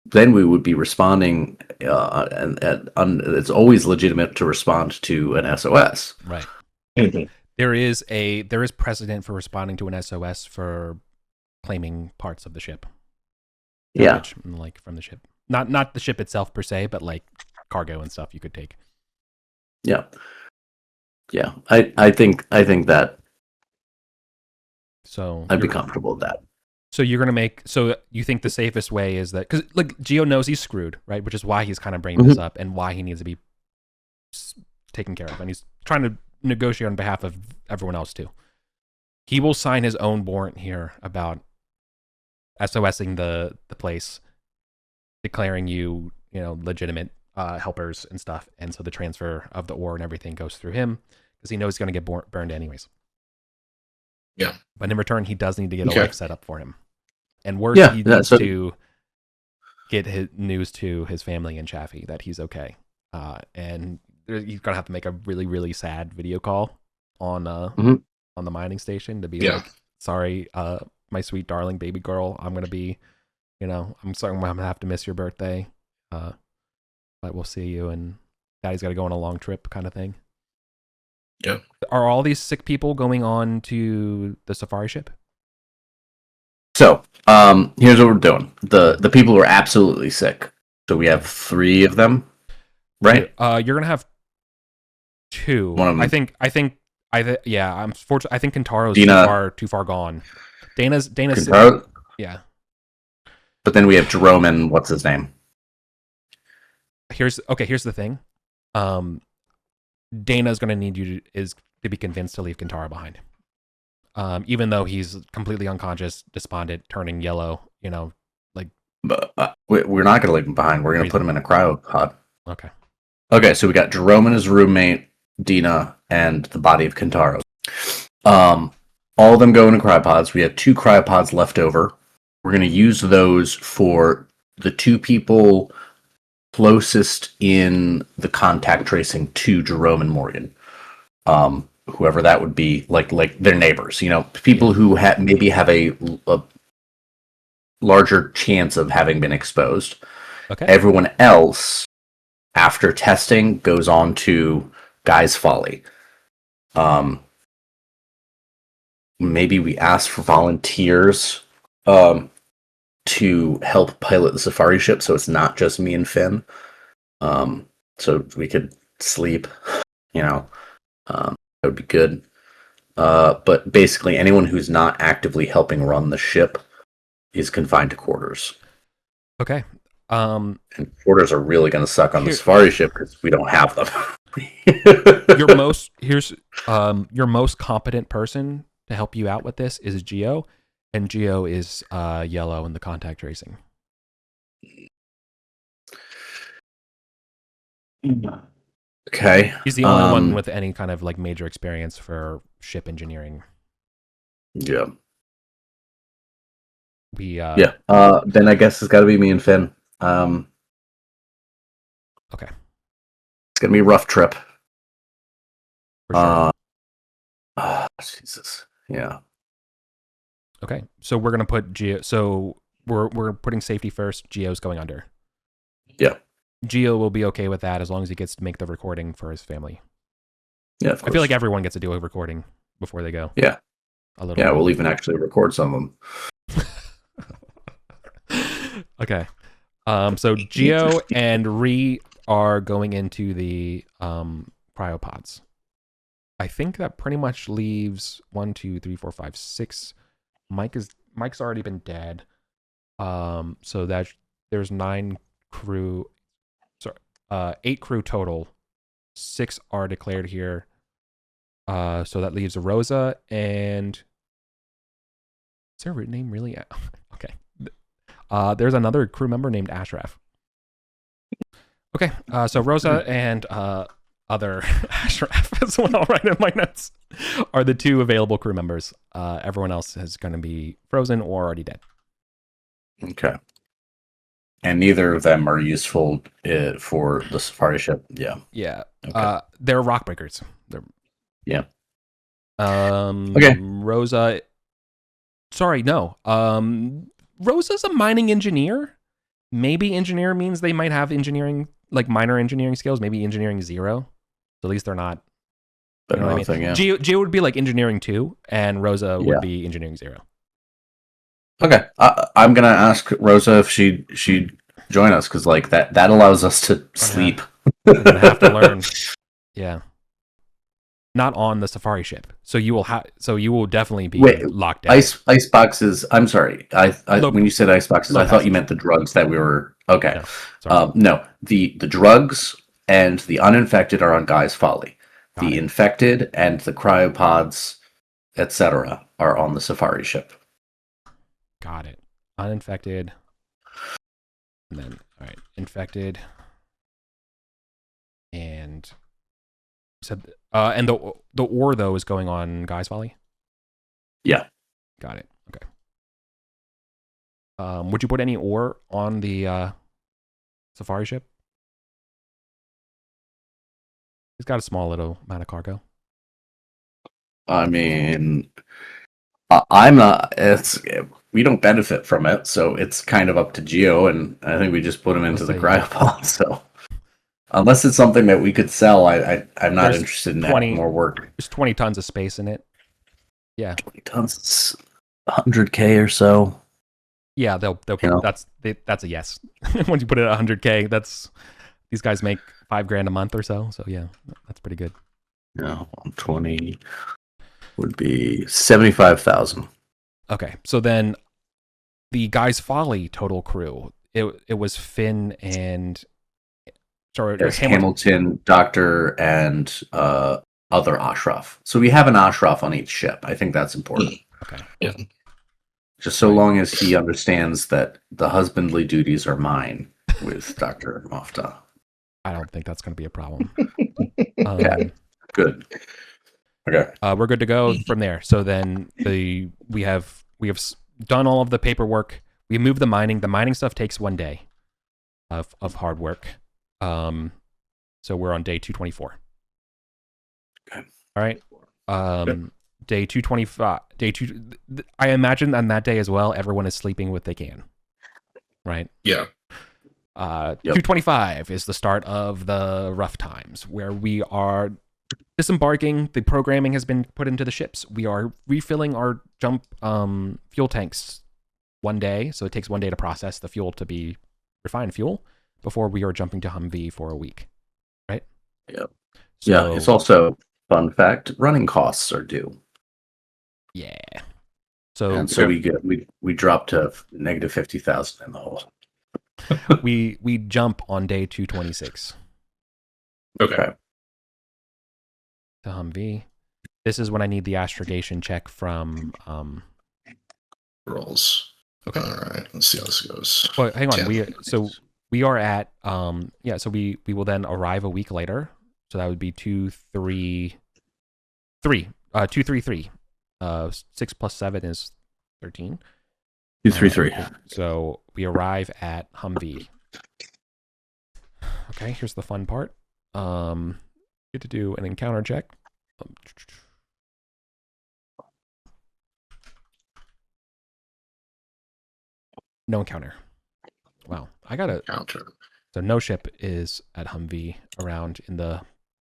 Then we would be responding, and it's always legitimate to respond to an SOS. Right. Mm-hmm. There is precedent for responding to an SOS for claiming parts of the ship. Damage, like from the ship, not the ship itself per se, but like cargo and stuff you could take. Yeah. I think that. So I'd be comfortable with that. So you're gonna make. So you think the safest way is that because like Geo knows he's screwed, right? Which is why he's kind of bringing this up and why he needs to be taken care of, and he's trying to negotiate on behalf of everyone else too. He will sign his own warrant here about SOSing the place, declaring you legitimate helpers and stuff, and so the transfer of the ore and everything goes through him because he knows he's going to get burned anyways. Yeah, but in return, he does need to get a life set up for him, and worse, he needs to get his news to his family in Chaffee that he's okay, and he's gonna have to make a really, really sad video call on the mining station to be like, sorry, my sweet darling baby girl, I'm gonna be, I'm sorry, I'm gonna have to miss your birthday, but we'll see you, and daddy's got to go on a long trip kind of thing. Yeah. Are all these sick people going on to the safari ship? So, here's what we're doing. The people are absolutely sick. So we have 3 of them, right? You're gonna have 2. One of them. I'm fortunate. I think Kintaro's too far gone. Dana's Kintaro? Yeah. But then we have Jerome and what's his name? Here's the thing. Dana's gonna need you to be convinced to leave Kintaro behind. Even though he's completely unconscious, despondent, turning yellow, But, we're not going to leave him behind. We're going to put him in a cryo pod. Okay, so we got Jerome and his roommate, Dina, and the body of Kintaro. All of them go into cryopods. We have 2 cryopods left over. We're going to use those for the 2 people closest in the contact tracing to Jerome and Morgan. Whoever that would be, like their neighbors, people who maybe have a larger chance of having been exposed. Okay. Everyone else, after testing, goes on to Guy's Folly. Maybe we ask for volunteers to help pilot the safari ship, so it's not just me and Finn. So we could sleep, that would be good. But basically, anyone who's not actively helping run the ship is confined to quarters. Okay. And quarters are really going to suck on the safari ship because we don't have them. your most competent person to help you out with this is Geo, and Geo is yellow in the contact tracing. Okay. He's the only one with any kind of like major experience for ship engineering. Yeah. Then I guess it's got to be me and Finn. Okay. It's gonna be a rough trip. For sure. Jesus. Yeah. Okay. So we're gonna put Geo. So we're putting safety first. Geo's going under. Yeah. Geo will be okay with that as long as he gets to make the recording for his family. Yeah, of course. I feel like everyone gets to do a recording before they go. Yeah. A little. Yeah, we'll even actually record some of them. Okay. So Geo and Ree are going into the cryopods. I think that pretty much leaves 1, 2, 3, 4, 5, 6. Mike's already been dead. So that there's 9 crew. Sorry, 8 crew total. 6 are declared here. So that leaves Rosa and. Is her name really? Okay. There's another crew member named Ashraf. Okay, so Rosa and other Ashraf as well, right in my notes, are the 2 available crew members. Everyone else is going to be frozen or already dead. Okay. And neither of them are useful for the safari ship. Yeah. Yeah. Okay. They're rock breakers. Yeah. Okay. Rosa. Sorry, no. Rosa's a mining engineer. Maybe engineer means they might have engineering, like minor engineering skills. Maybe engineering 0. So at least they're not. You know what I mean? Yeah. Geo would be like engineering 2, and Rosa would be engineering 0. Okay, I'm gonna ask Rosa if she'd join us because like that allows us to sleep. We're gonna have to learn. Yeah. Not on the safari ship, so you will definitely be locked down. Ice boxes. I'm sorry. When you said ice boxes, I thought you meant the drugs that we were. Okay. No. The drugs and the uninfected are on Guy's Folly. The infected and the cryopods, etc., are on the safari ship. Got it. Uninfected, and then all right, infected, and. And the ore though is going on Guy's Folly. Yeah, got it. Okay. Would you put any ore on the safari ship? He's got a small little amount of cargo. I mean, I'm not. We don't benefit from it, so it's kind of up to Geo, and I think we just put him into the cryopod. So. Unless it's something that we could sell, I'm not interested in adding more work. There's 20 tons of space in it. Yeah. 20 tons, 100K or so. Yeah, they'll that's a yes. Once you put it at 100K, these guys make $5,000 a month or so. So yeah, that's pretty good. Yeah, 20 would be 75,000. Okay, so then the Guy's Folly total crew, it was Finn and. Sorry, there's Hamilton, Doctor, and other Ashraf. So we have an Ashraf on each ship. I think that's important. Okay. Yeah. Just so long as he understands that the husbandly duties are mine with Dr. Mofta. I don't think that's going to be a problem. Okay. Good. Okay. We're good to go from there. So then we have done all of the paperwork. We moved the mining. The mining stuff takes 1 day of hard work. So we're on day 224. Okay. All right. Day 225. I imagine on that day as well, everyone is sleeping what they can. Right? Yeah. 225 is the start of the rough times, where we are disembarking, the programming has been put into the ships. We are refilling our jump fuel tanks one day, so it takes 1 day to process the fuel to be refined fuel before we are jumping to Humvee for a week, right? Yep. So, Yeah, it's also, fun fact, running costs are due. Yeah. So, And so we drop to negative 50,000 in the hole. we jump on day 226 Okay. to Humvee. This is when I need the astrogation check from Rolls. Okay. All right. Let's see how this goes. Well, hang on. 10. We are at so we will then arrive a week later. So that would be 233. 233. 6 plus 7 is 13. 233. So we arrive at Humvee. Okay, here's the fun part. Get to do an encounter check. No encounter. Wow, I got a Counter. So no ship is at Humvee around in the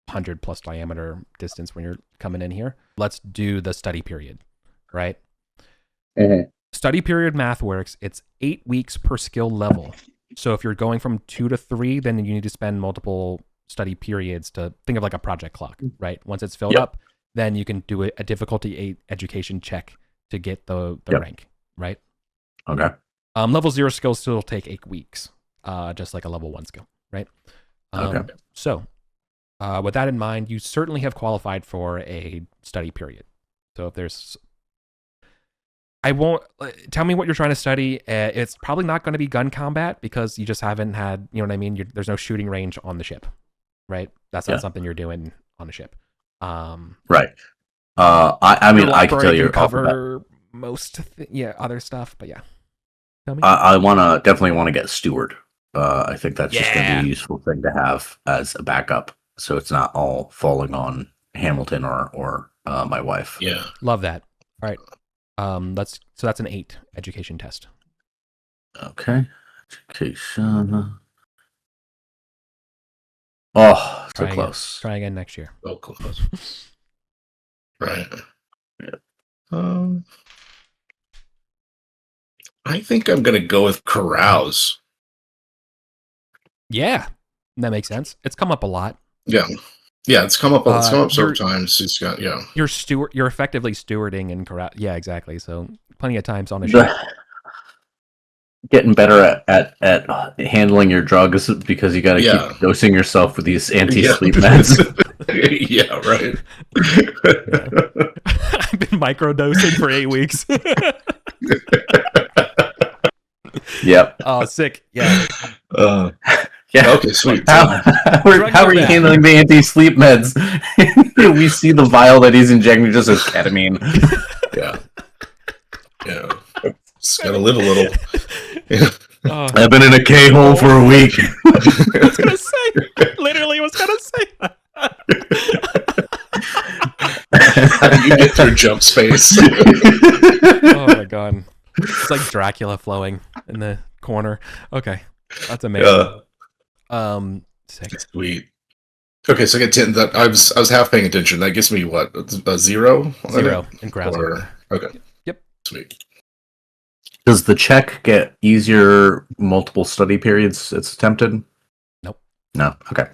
100 plus diameter distance when you're coming in here. Let's do the study period, right? Mm-hmm. Study period math works. It's 8 weeks per skill level. So if you're going from 2 to 3, then you need to spend multiple study periods to think of like a project clock, right? Once it's filled up, then you can do a difficulty 8 education check to get the rank, right? Okay. Level 0 skills still take 8 weeks, just like a level 1 skill, right? Okay. So with that in mind, you certainly have qualified for a study period. So if there's... I won't... Tell me what you're trying to study. It's probably not going to be gun combat because you just haven't had... You know what I mean? There's no shooting range on the ship, right? That's not something you're doing on a ship. Right. I mean, I can tell you... cover most other stuff, but yeah. Tell me. I definitely want to get steward. I think that's just going to be a useful thing to have as a backup, so it's not all falling on Hamilton or my wife. Yeah, love that. All right, that's an 8 education test. Okay, education. Oh, so close. Try again next year. so close. Right. Yeah. I think I'm gonna go with carouse. Yeah, that makes sense. It's come up a lot. Yeah, it's come up. It's come up several times. It's got You're effectively stewarding and carouse. Yeah, exactly. So plenty of times on a ship. Getting better at handling your drugs because you got to keep dosing yourself with these anti-sleep meds. Yeah, right. I've been microdosing for 8 weeks. Yep. Oh, sick. Yeah. Yeah. Okay, sweet. How are you handling the anti-sleep meds? We see the vial that he's injecting just as ketamine. Yeah. Just gotta live a little. I've been in a K-hole for a week. I was gonna say. Literally was gonna say that. How do you get through jump space? Oh my god. It's like Dracula flowing in the corner. Okay. That's amazing. Sick. Sweet. Okay, so I get 10. That I was half paying attention. That gives me what? A 0? 0 in Growler. Okay. Yep. Sweet. Does the check get easier multiple study periods it's attempted? Nope. No. Okay.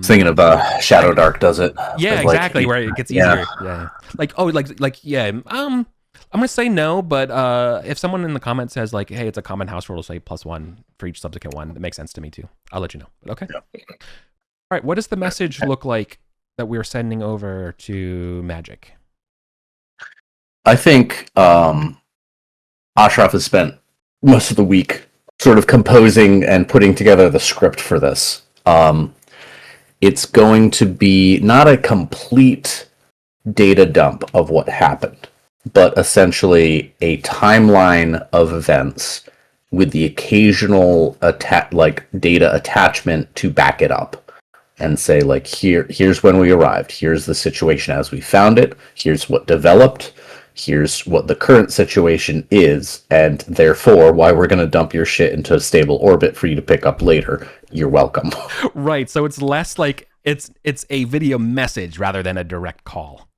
Thinking of Shadow Dark does it. Yeah, exactly. Where it gets easier. Yeah. I'm gonna say no, but if someone in the comments says like, "Hey, it's a common house rule to say +1 for each subsequent one," that makes sense to me too. I'll let you know. But okay. Yeah. All right. What does the message look like that we're sending over to Magic? I think Ashraf has spent most of the week sort of composing and putting together the script for this. It's going to be not a complete data dump of what happened, but essentially a timeline of events with the occasional data attachment to back it up and say like here's when we arrived, here's the situation as we found it, here's what developed, here's what the current situation is, and therefore why we're going to dump your shit into a stable orbit for you to pick up later. You're welcome. Right. So it's less like It's a video message rather than a direct call.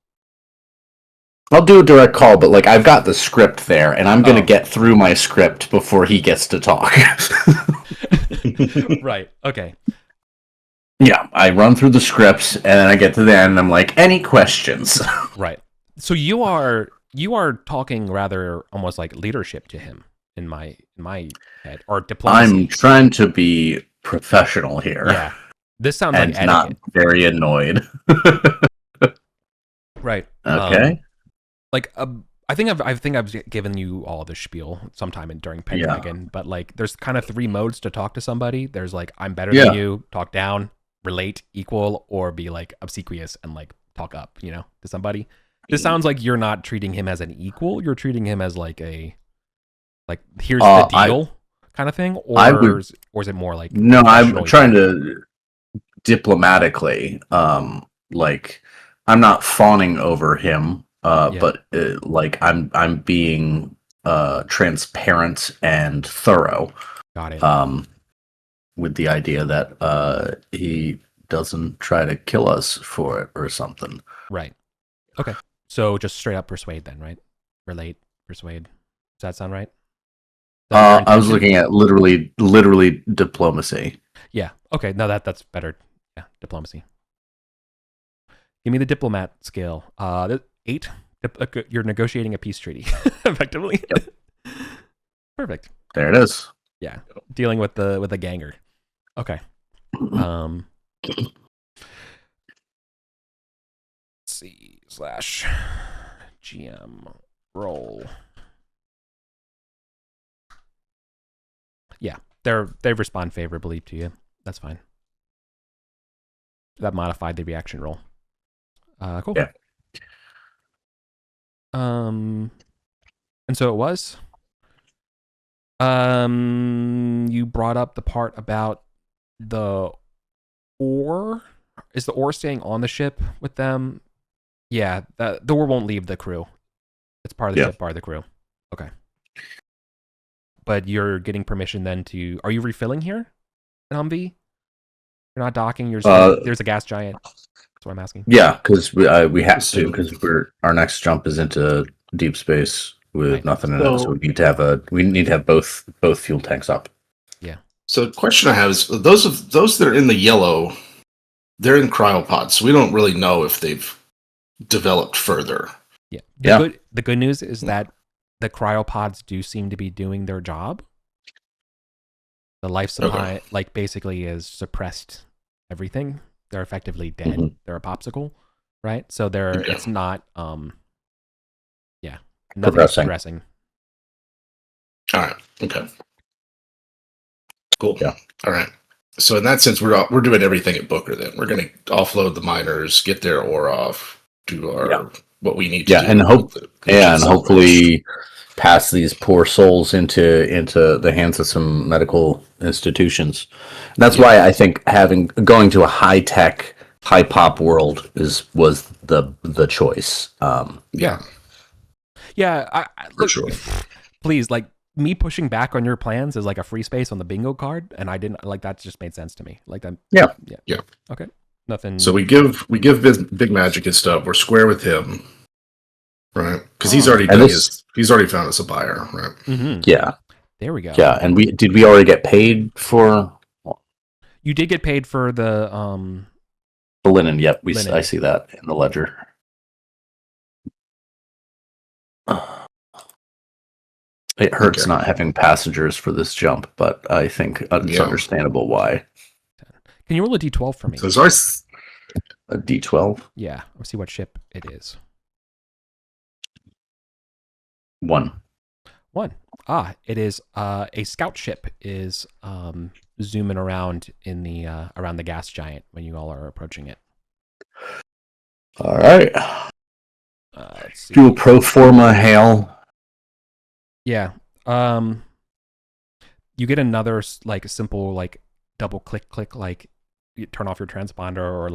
I'll do a direct call, but like I've got the script there, and I'm gonna Oh. get through my script before he gets to talk. Right. Okay. Yeah, I run through the scripts, and then I get to the end, and I'm like, any questions? Right. So you are talking rather almost like leadership to him in my head, or diplomacy. I'm trying to be professional here. Yeah. This sounds and like not etiquette. very annoyed. Right. Okay. I think I've given you all the spiel sometime during Pendragon, but like there's kind of 3 modes to talk to somebody. There's like I'm better than you, talk down, relate, equal, or be like obsequious and like talk up, to somebody. This sounds like you're not treating him as an equal. You're treating him as like here's the deal kind of thing, or is it more like no? I'm trying to diplomatically, like I'm not fawning over him, but like I'm being transparent and thorough. Got it. With the idea that he doesn't try to kill us for it or something. Right. Okay. So just straight up persuade then, right? Relate, persuade. Does that sound right? I was looking at literally diplomacy. Yeah. Okay. No, that's better. Yeah, diplomacy. Give me the diplomat scale. 8. You're negotiating a peace treaty, effectively. Yep. Perfect. There it is. Yeah, dealing with the ganger. Okay. Let's see /GM roll. Yeah, they respond favorably to you. That's fine. That modified the reaction roll. Cool. Yeah. And so it was. You brought up the part about the ore. Is the ore staying on the ship with them? Yeah, the ore won't leave the crew. It's part of the ship, part of the crew. Okay. But you're getting permission then to... Are you refilling here at Humvee? You're not docking. You're there's a gas giant. That's what I'm asking. Yeah, because we have to, because our next jump is into deep space with nothing in it, so we need to have both fuel tanks up. Yeah. So the question I have is those that are in the yellow, they're in cryopods, so we don't really know if they've developed further. Yeah. The good news is that the cryopods do seem to be doing their job. The life supply, basically is suppressed everything. They're effectively dead. Mm-hmm. They're a popsicle, right? So it's not, nothing's progressing. All right. Okay. Cool. Yeah. All right. So in that sense, we're doing everything at Booker. Then we're going to offload the miners, get their ore off, do our what we need to do. And hopefully pass these poor souls into the hands of some medical institutions. And that's why I think going to a high tech, high pop world was the choice. Yeah. For sure. Please, me pushing back on your plans is like a free space on the bingo card, and I didn't that. Just made sense to me. Like that. Yeah. Okay. Nothing. So we give Big Magic his stuff. We're square with him, right? Because he's already found us a buyer, right? Mm-hmm. Yeah. There we go. Yeah, and we already get paid for? You did get paid for the linen. Yep, I see that in the ledger. It hurts not having passengers for this jump, but I think it's understandable why. Can you roll a d12 for me? So there's a d12? Yeah, let's see what ship it is. 1. It is a scout ship is zooming around in the around the gas giant when you all are approaching it. All right. Let's see. Do a pro forma hail. Yeah. You get another simple double click, you turn off your transponder, or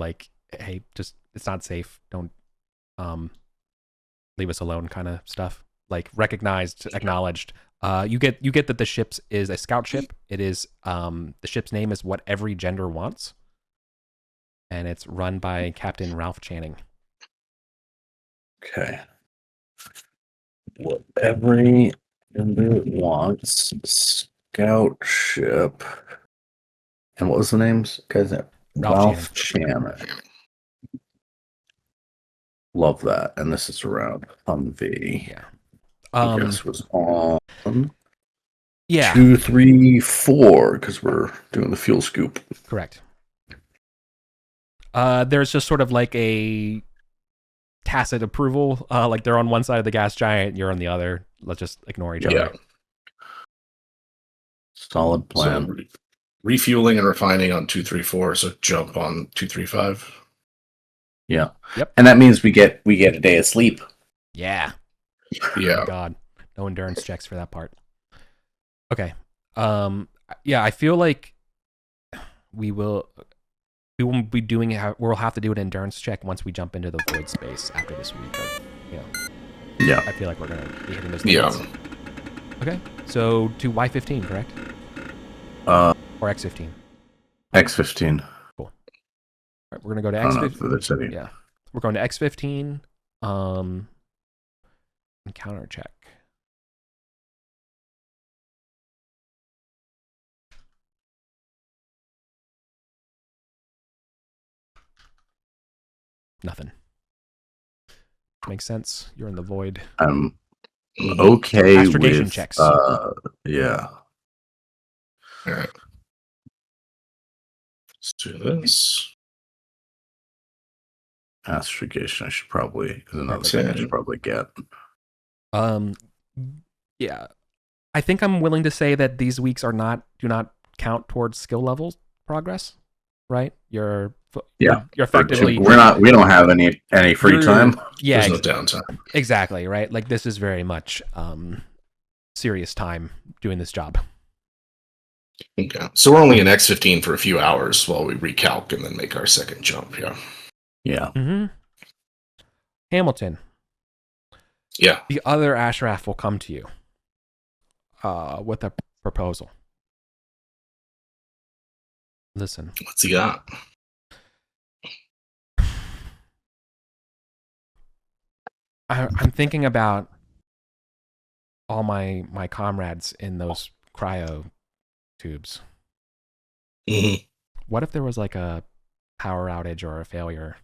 hey, just it's not safe. Don't leave us alone kind of stuff. Recognized, acknowledged. You get that the ship is a scout ship. It is the ship's name is what every gender wants. and it's run by Captain Ralph Channing. Okay. What every member wants, scout ship. And what was the names? Guys, Ralph Channing. Love that. And this is around Humvee. Yeah. I guess was on 2, 3, 4 because we're doing the fuel scoop. Correct. There's just sort of like a tacit approval. Like they're on one side of the gas giant, you're on the other. Let's just ignore each other. Solid plan. So, refueling and refining on 2, 3, 4. So jump on 2, 3, 5. Yeah. Yep. And that means we get a day of sleep. Yeah. Yeah. Oh God, no endurance checks for that part. Okay. Yeah, I feel like we won't be doing it. We'll have to do an endurance check once we jump into the void space after this week. Yeah. I feel like we're gonna be hitting those limits. Yeah. Okay. So to Y15, correct? Or X15. X15. Cool. All right, we're gonna go to X15. For the city. Yeah. We're going to X15. Encounter check. Nothing. Makes sense. You're in the void. I'm okay Astrogation with checks. Yeah. All right. Let's do this. Astrogation, I should probably get. Yeah. I think I'm willing to say that these weeks do not count towards skill levels progress, right? You're effectively we don't have any free time. Yeah. There's no downtime. Exactly, right? Like this is very much serious time doing this job. Okay. So we're only in X15 for a few hours while we recalc and then make our second jump, yeah. Yeah. Mm-hmm. Hamilton. Yeah. The other Ashraf will come to you with a proposal. Listen. What's he got? I'm thinking about all my comrades in those cryo tubes. Mm-hmm. What if there was like a power outage or a failure?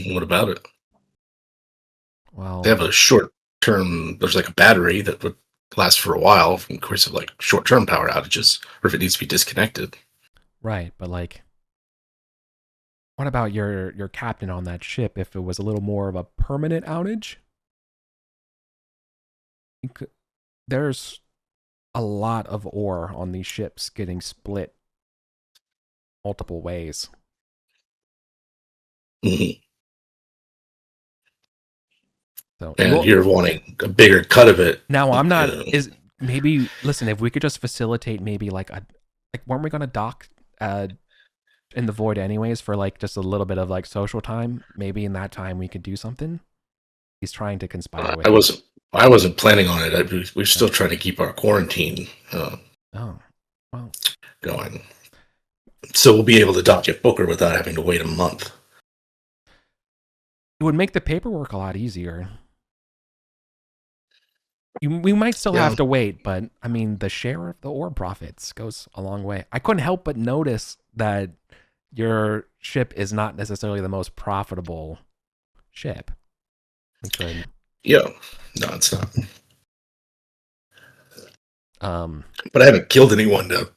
What about it? Well, they have a short-term. There's like a battery that would last for a while in course of like short-term power outages, or if it needs to be disconnected. Right, but like, what about your captain on that ship? If it was a little more of a permanent outage, there's a lot of ore on these ships getting split multiple ways. Mm-hmm. So, and you're wanting a bigger cut of it. Now I'm not. Listen? If we could just facilitate, maybe weren't we gonna dock in the void anyways for like just a little bit of like social time? Maybe in that time we could do something. He's trying to conspire with. I wasn't planning on it. We're still trying to keep our quarantine. Going. So we'll be able to dock at Booker without having to wait a month. It would make the paperwork a lot easier. We might still have to wait, but I mean, the share of the ore profits goes a long way. I couldn't help but notice that your ship is not necessarily the most profitable ship. Yeah, no, it's not. But I haven't killed anyone to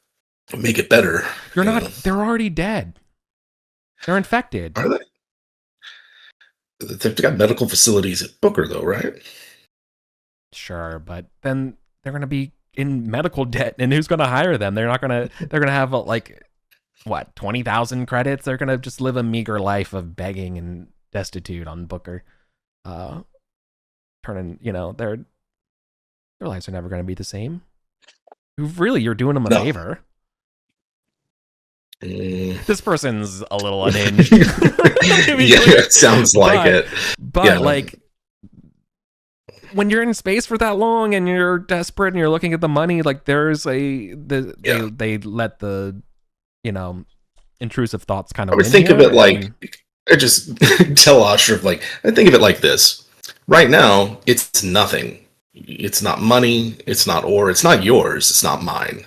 make it better. You're not. They're already dead. They're infected. Are they? They've got medical facilities at Booker, though, right? Sure, but then they're going to be in medical debt, and who's going to hire them? They're not going to. They're going to have like what 20,000 credits. They're going to just live a meager life of begging and destitute on Booker. Turning, their lives are never going to be the same. Really, you're doing them a favor. This person's a little unhinged. It sounds like it. But when you're in space for that long and you're desperate and you're looking at the money, like they let the intrusive thoughts kind I of would win think of here, it like, I just tell Ashraf, like, I think of it like this. Right now, it's nothing. It's not money, it's not ore, it's not yours, it's not mine.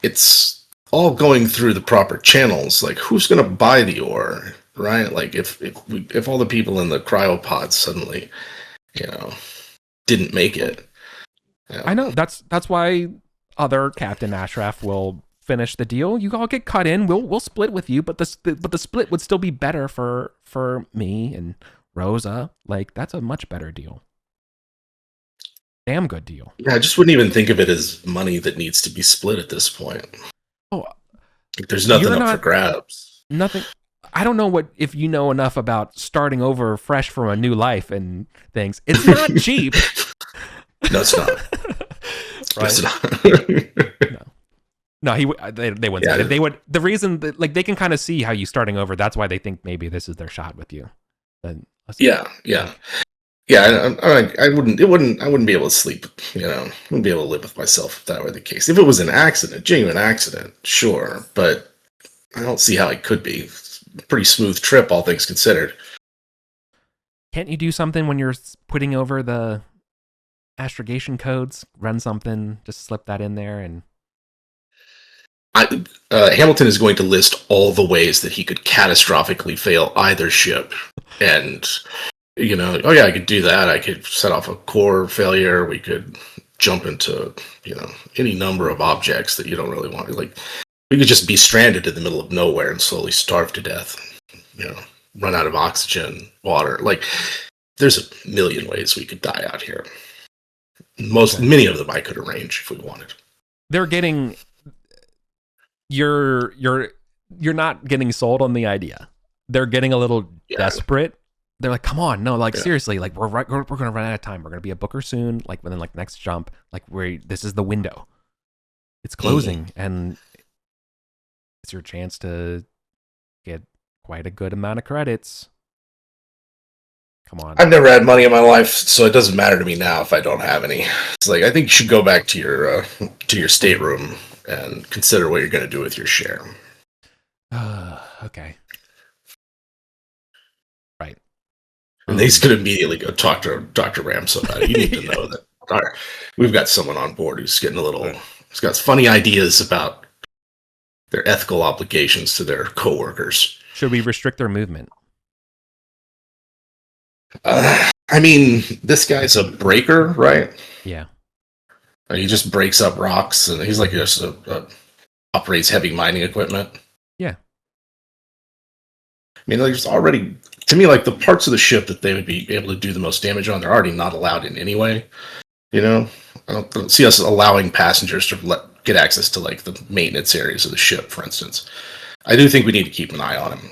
It's all going through the proper channels. Like, who's going to buy the ore, right? Like, if all the people in the cryopods suddenly, didn't make it. I know that's why other Captain Ashraf will finish the deal. You all get cut in. We'll split with you, but the split would still be better for me and Rosa. Like, that's a much better deal. Damn good deal. Yeah, I just wouldn't even think of it as money that needs to be split at this point. Oh, like, there's nothing up for grabs. Nothing. I don't know if you know enough about starting over fresh from a new life and things. It's not cheap. No, it's not. Right? It's not. No, they wouldn't say that. They would. The reason that, like, they can kind of see how you starting over. That's why they think maybe this is their shot with you. Yeah. I wouldn't be able to sleep. I wouldn't be able to live with myself if that were the case. If it was an accident, genuine accident, sure, but I don't see how it could be. It's a pretty smooth trip, all things considered. Can't you do something when you're putting over the astrogation codes? Run something, just slip that in there, and Hamilton is going to list all the ways that he could catastrophically fail either ship, and oh yeah, I could do that. I could set off a core failure. We could jump into any number of objects that you don't really want. Like, we could just be stranded in the middle of nowhere and slowly starve to death. Run out of oxygen, water. Like, there's a million ways we could die out here. Many of them I could arrange if we wanted. They're getting. You're not getting sold on the idea. They're getting a little desperate. They're like, come on, no, like, seriously, like, we're going to run out of time. We're going to be at Booker soon, like, within, like, next jump. Like, this is the window. It's closing, and it's your chance to get quite a good amount of credits. Come on. I've never had money in my life, so it doesn't matter to me now if I don't have any. It's like, I think you should go back to your stateroom and consider what you're going to do with your share. Okay. Right. And he's going to immediately go talk to Dr. Ramso about it. You need to know that we've got someone on board who's getting he's got funny ideas about their ethical obligations to their coworkers. Should we restrict their movement? I mean, this guy's a breaker, right? Yeah. He just breaks up rocks, and he's like just operates heavy mining equipment. Yeah. I mean, there's already, to me, like, the parts of the ship that they would be able to do the most damage on, they're already not allowed in anyway. I don't see us allowing passengers to get access to, like, the maintenance areas of the ship, for instance. I do think we need to keep an eye on him.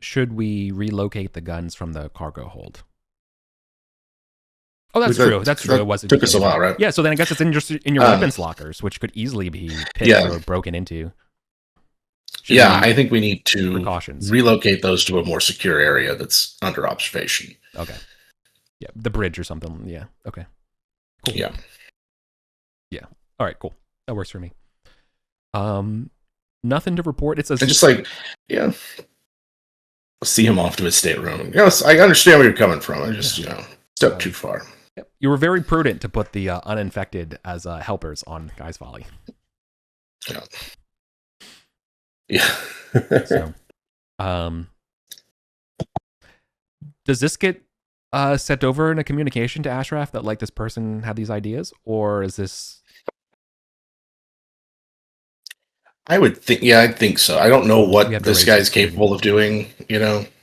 Should we relocate the guns from the cargo hold? Oh, that's true. That's true. It wasn't. Took us a while, right? Yeah. So then I guess it's in your weapons lockers, which could easily be picked or broken into. I think we need to precautions. Relocate those to a more secure area that's under observation. Okay. Yeah, the bridge or something. Yeah. Okay. Cool. Yeah. Yeah. All right. Cool. That works for me. Nothing to report. It says just like, see him off to his stateroom. Yes, I understand where you're coming from. I just, stepped too far. You were very prudent to put the uninfected as helpers on Guy's Folly. Yeah. So, does this get sent over in a communication to Ashraf that, like, this person had these ideas, or is this? I would think, I think so. I don't know what this guy's capable of doing,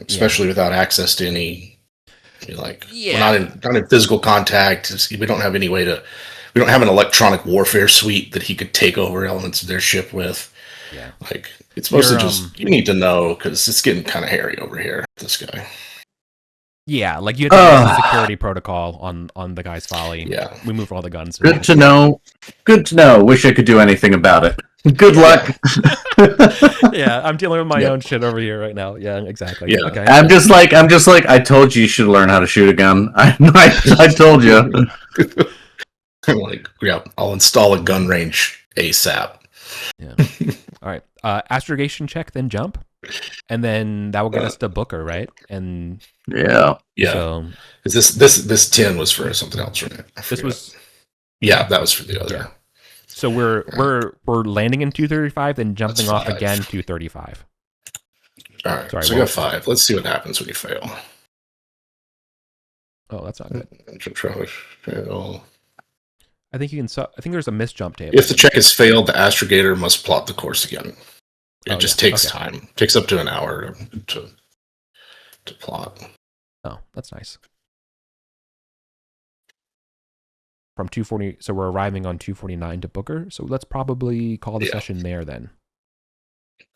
especially without access to any. We're not in physical contact. We don't have any way to. We don't have an electronic warfare suite that he could take over elements of their ship with. Yeah, like, it's mostly just you need to know, because it's getting kind of hairy over here. This guy. Yeah, like, you had the security protocol on the Guy's Folly. Yeah, we moved all the guns. Good to know. Good to know. Wish I could do anything about it. Good luck. Yeah, I'm dealing with my own shit over here right now. Yeah, exactly. Yeah. Okay. I'm just like, I told you should learn how to shoot a gun. I told you. Like, I'll install a gun range ASAP. Yeah. All right. Astrogation check, then jump, and then that will get us to Booker, right? And Yeah. So This 10 was for something else, right? this was that was for the other. Yeah. So we're landing in 235, then jumping off again 235. All right. Sorry, so we got 5. Let's see what happens when you fail. Oh, that's not good. Fail. I think you can. I think there's a missed jump table. If the check is failed, the astrogator must plot the course again. It just takes time. It takes up to an hour to plot. Oh, that's nice. From 240, so we're arriving on 249 to Booker. So let's probably call the session there then.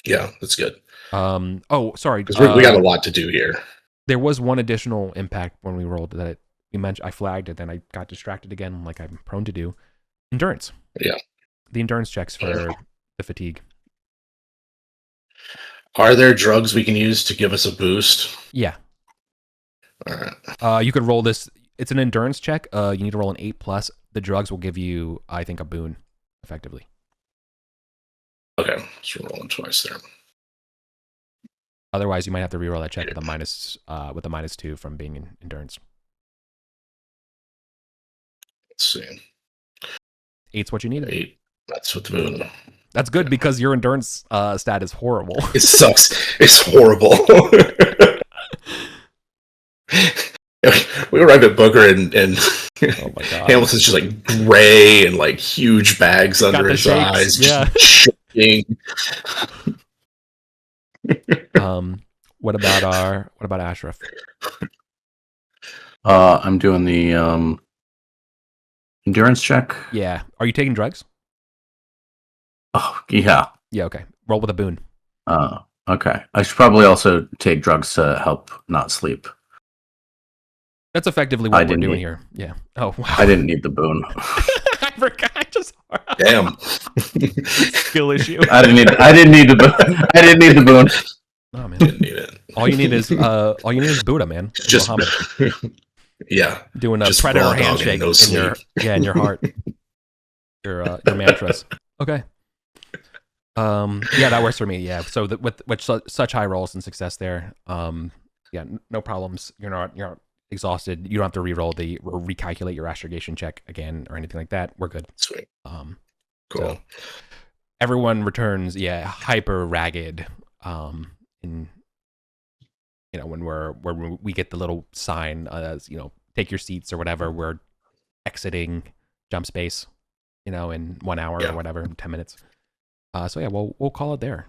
Yeah, that's good. Oh, sorry. Because we got a lot to do here. There was one additional impact when we rolled that you mentioned. I flagged it, then I got distracted again, like I'm prone to do. Endurance. Yeah. The endurance checks for the fatigue. Are there drugs we can use to give us a boost? Yeah. All right. You could roll this. It's an endurance check. You need to roll an 8+. The drugs will give you, I think, a boon, effectively. Okay, so we're rolling twice there. Otherwise, you might have to reroll that check with a -2 from being in endurance. Let's see. 8's what you need. 8. That's what the boon. That's good because your endurance stat is horrible. It sucks. It's horrible. We arrived at Booker and oh my God. Hamilton's just like gray and like huge bags under his eyes. Yeah. Just shaking. What about Ashraf? I'm doing the endurance check. Yeah. Are you taking drugs? Oh, yeah. Yeah, okay. Roll with a boon. Okay. I should probably also take drugs to help not sleep. That's effectively what we're doing here. Yeah. Oh, wow. I didn't need the boon. I forgot. Damn. Skill issue. I didn't need the boon. I didn't need the boon. Oh man. Didn't need it. All you need is Buddha, man. Just yeah. Doing a just predator handshake in your heart. Your mantras. Okay. Yeah, that works for me. Yeah. So with such high rolls and success there, yeah, no problems. You're not exhausted. You don't have to recalculate your astrogation check again or anything like that. We're good. Sweet. Cool. So everyone returns, hyper ragged. In when we get the little sign, take your seats or whatever. We're exiting jump space, in 1 hour or whatever, 10 minutes. So yeah, we'll call it there.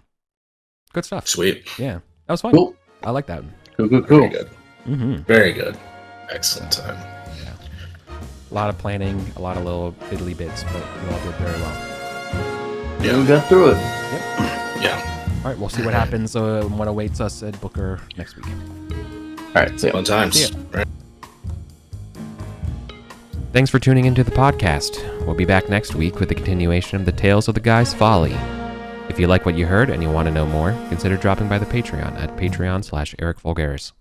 Good stuff. Sweet. Yeah, that was fun. Cool. I like that. Cool. Very good. Mm-hmm. Very good. Excellent time. Yeah. A lot of planning, a lot of little fiddly bits, but we all did very well. Yeah, we got through it. Yep. Yeah. All right, we'll see what happens what awaits us at Booker next week. All right, see ya. Fun times. See ya. Right. Thanks for tuning into the podcast. We'll be back next week with a continuation of the Tales of the Guy's Folly. If you like what you heard and you want to know more, consider dropping by the Patreon at patreon.com/EricVulgaris.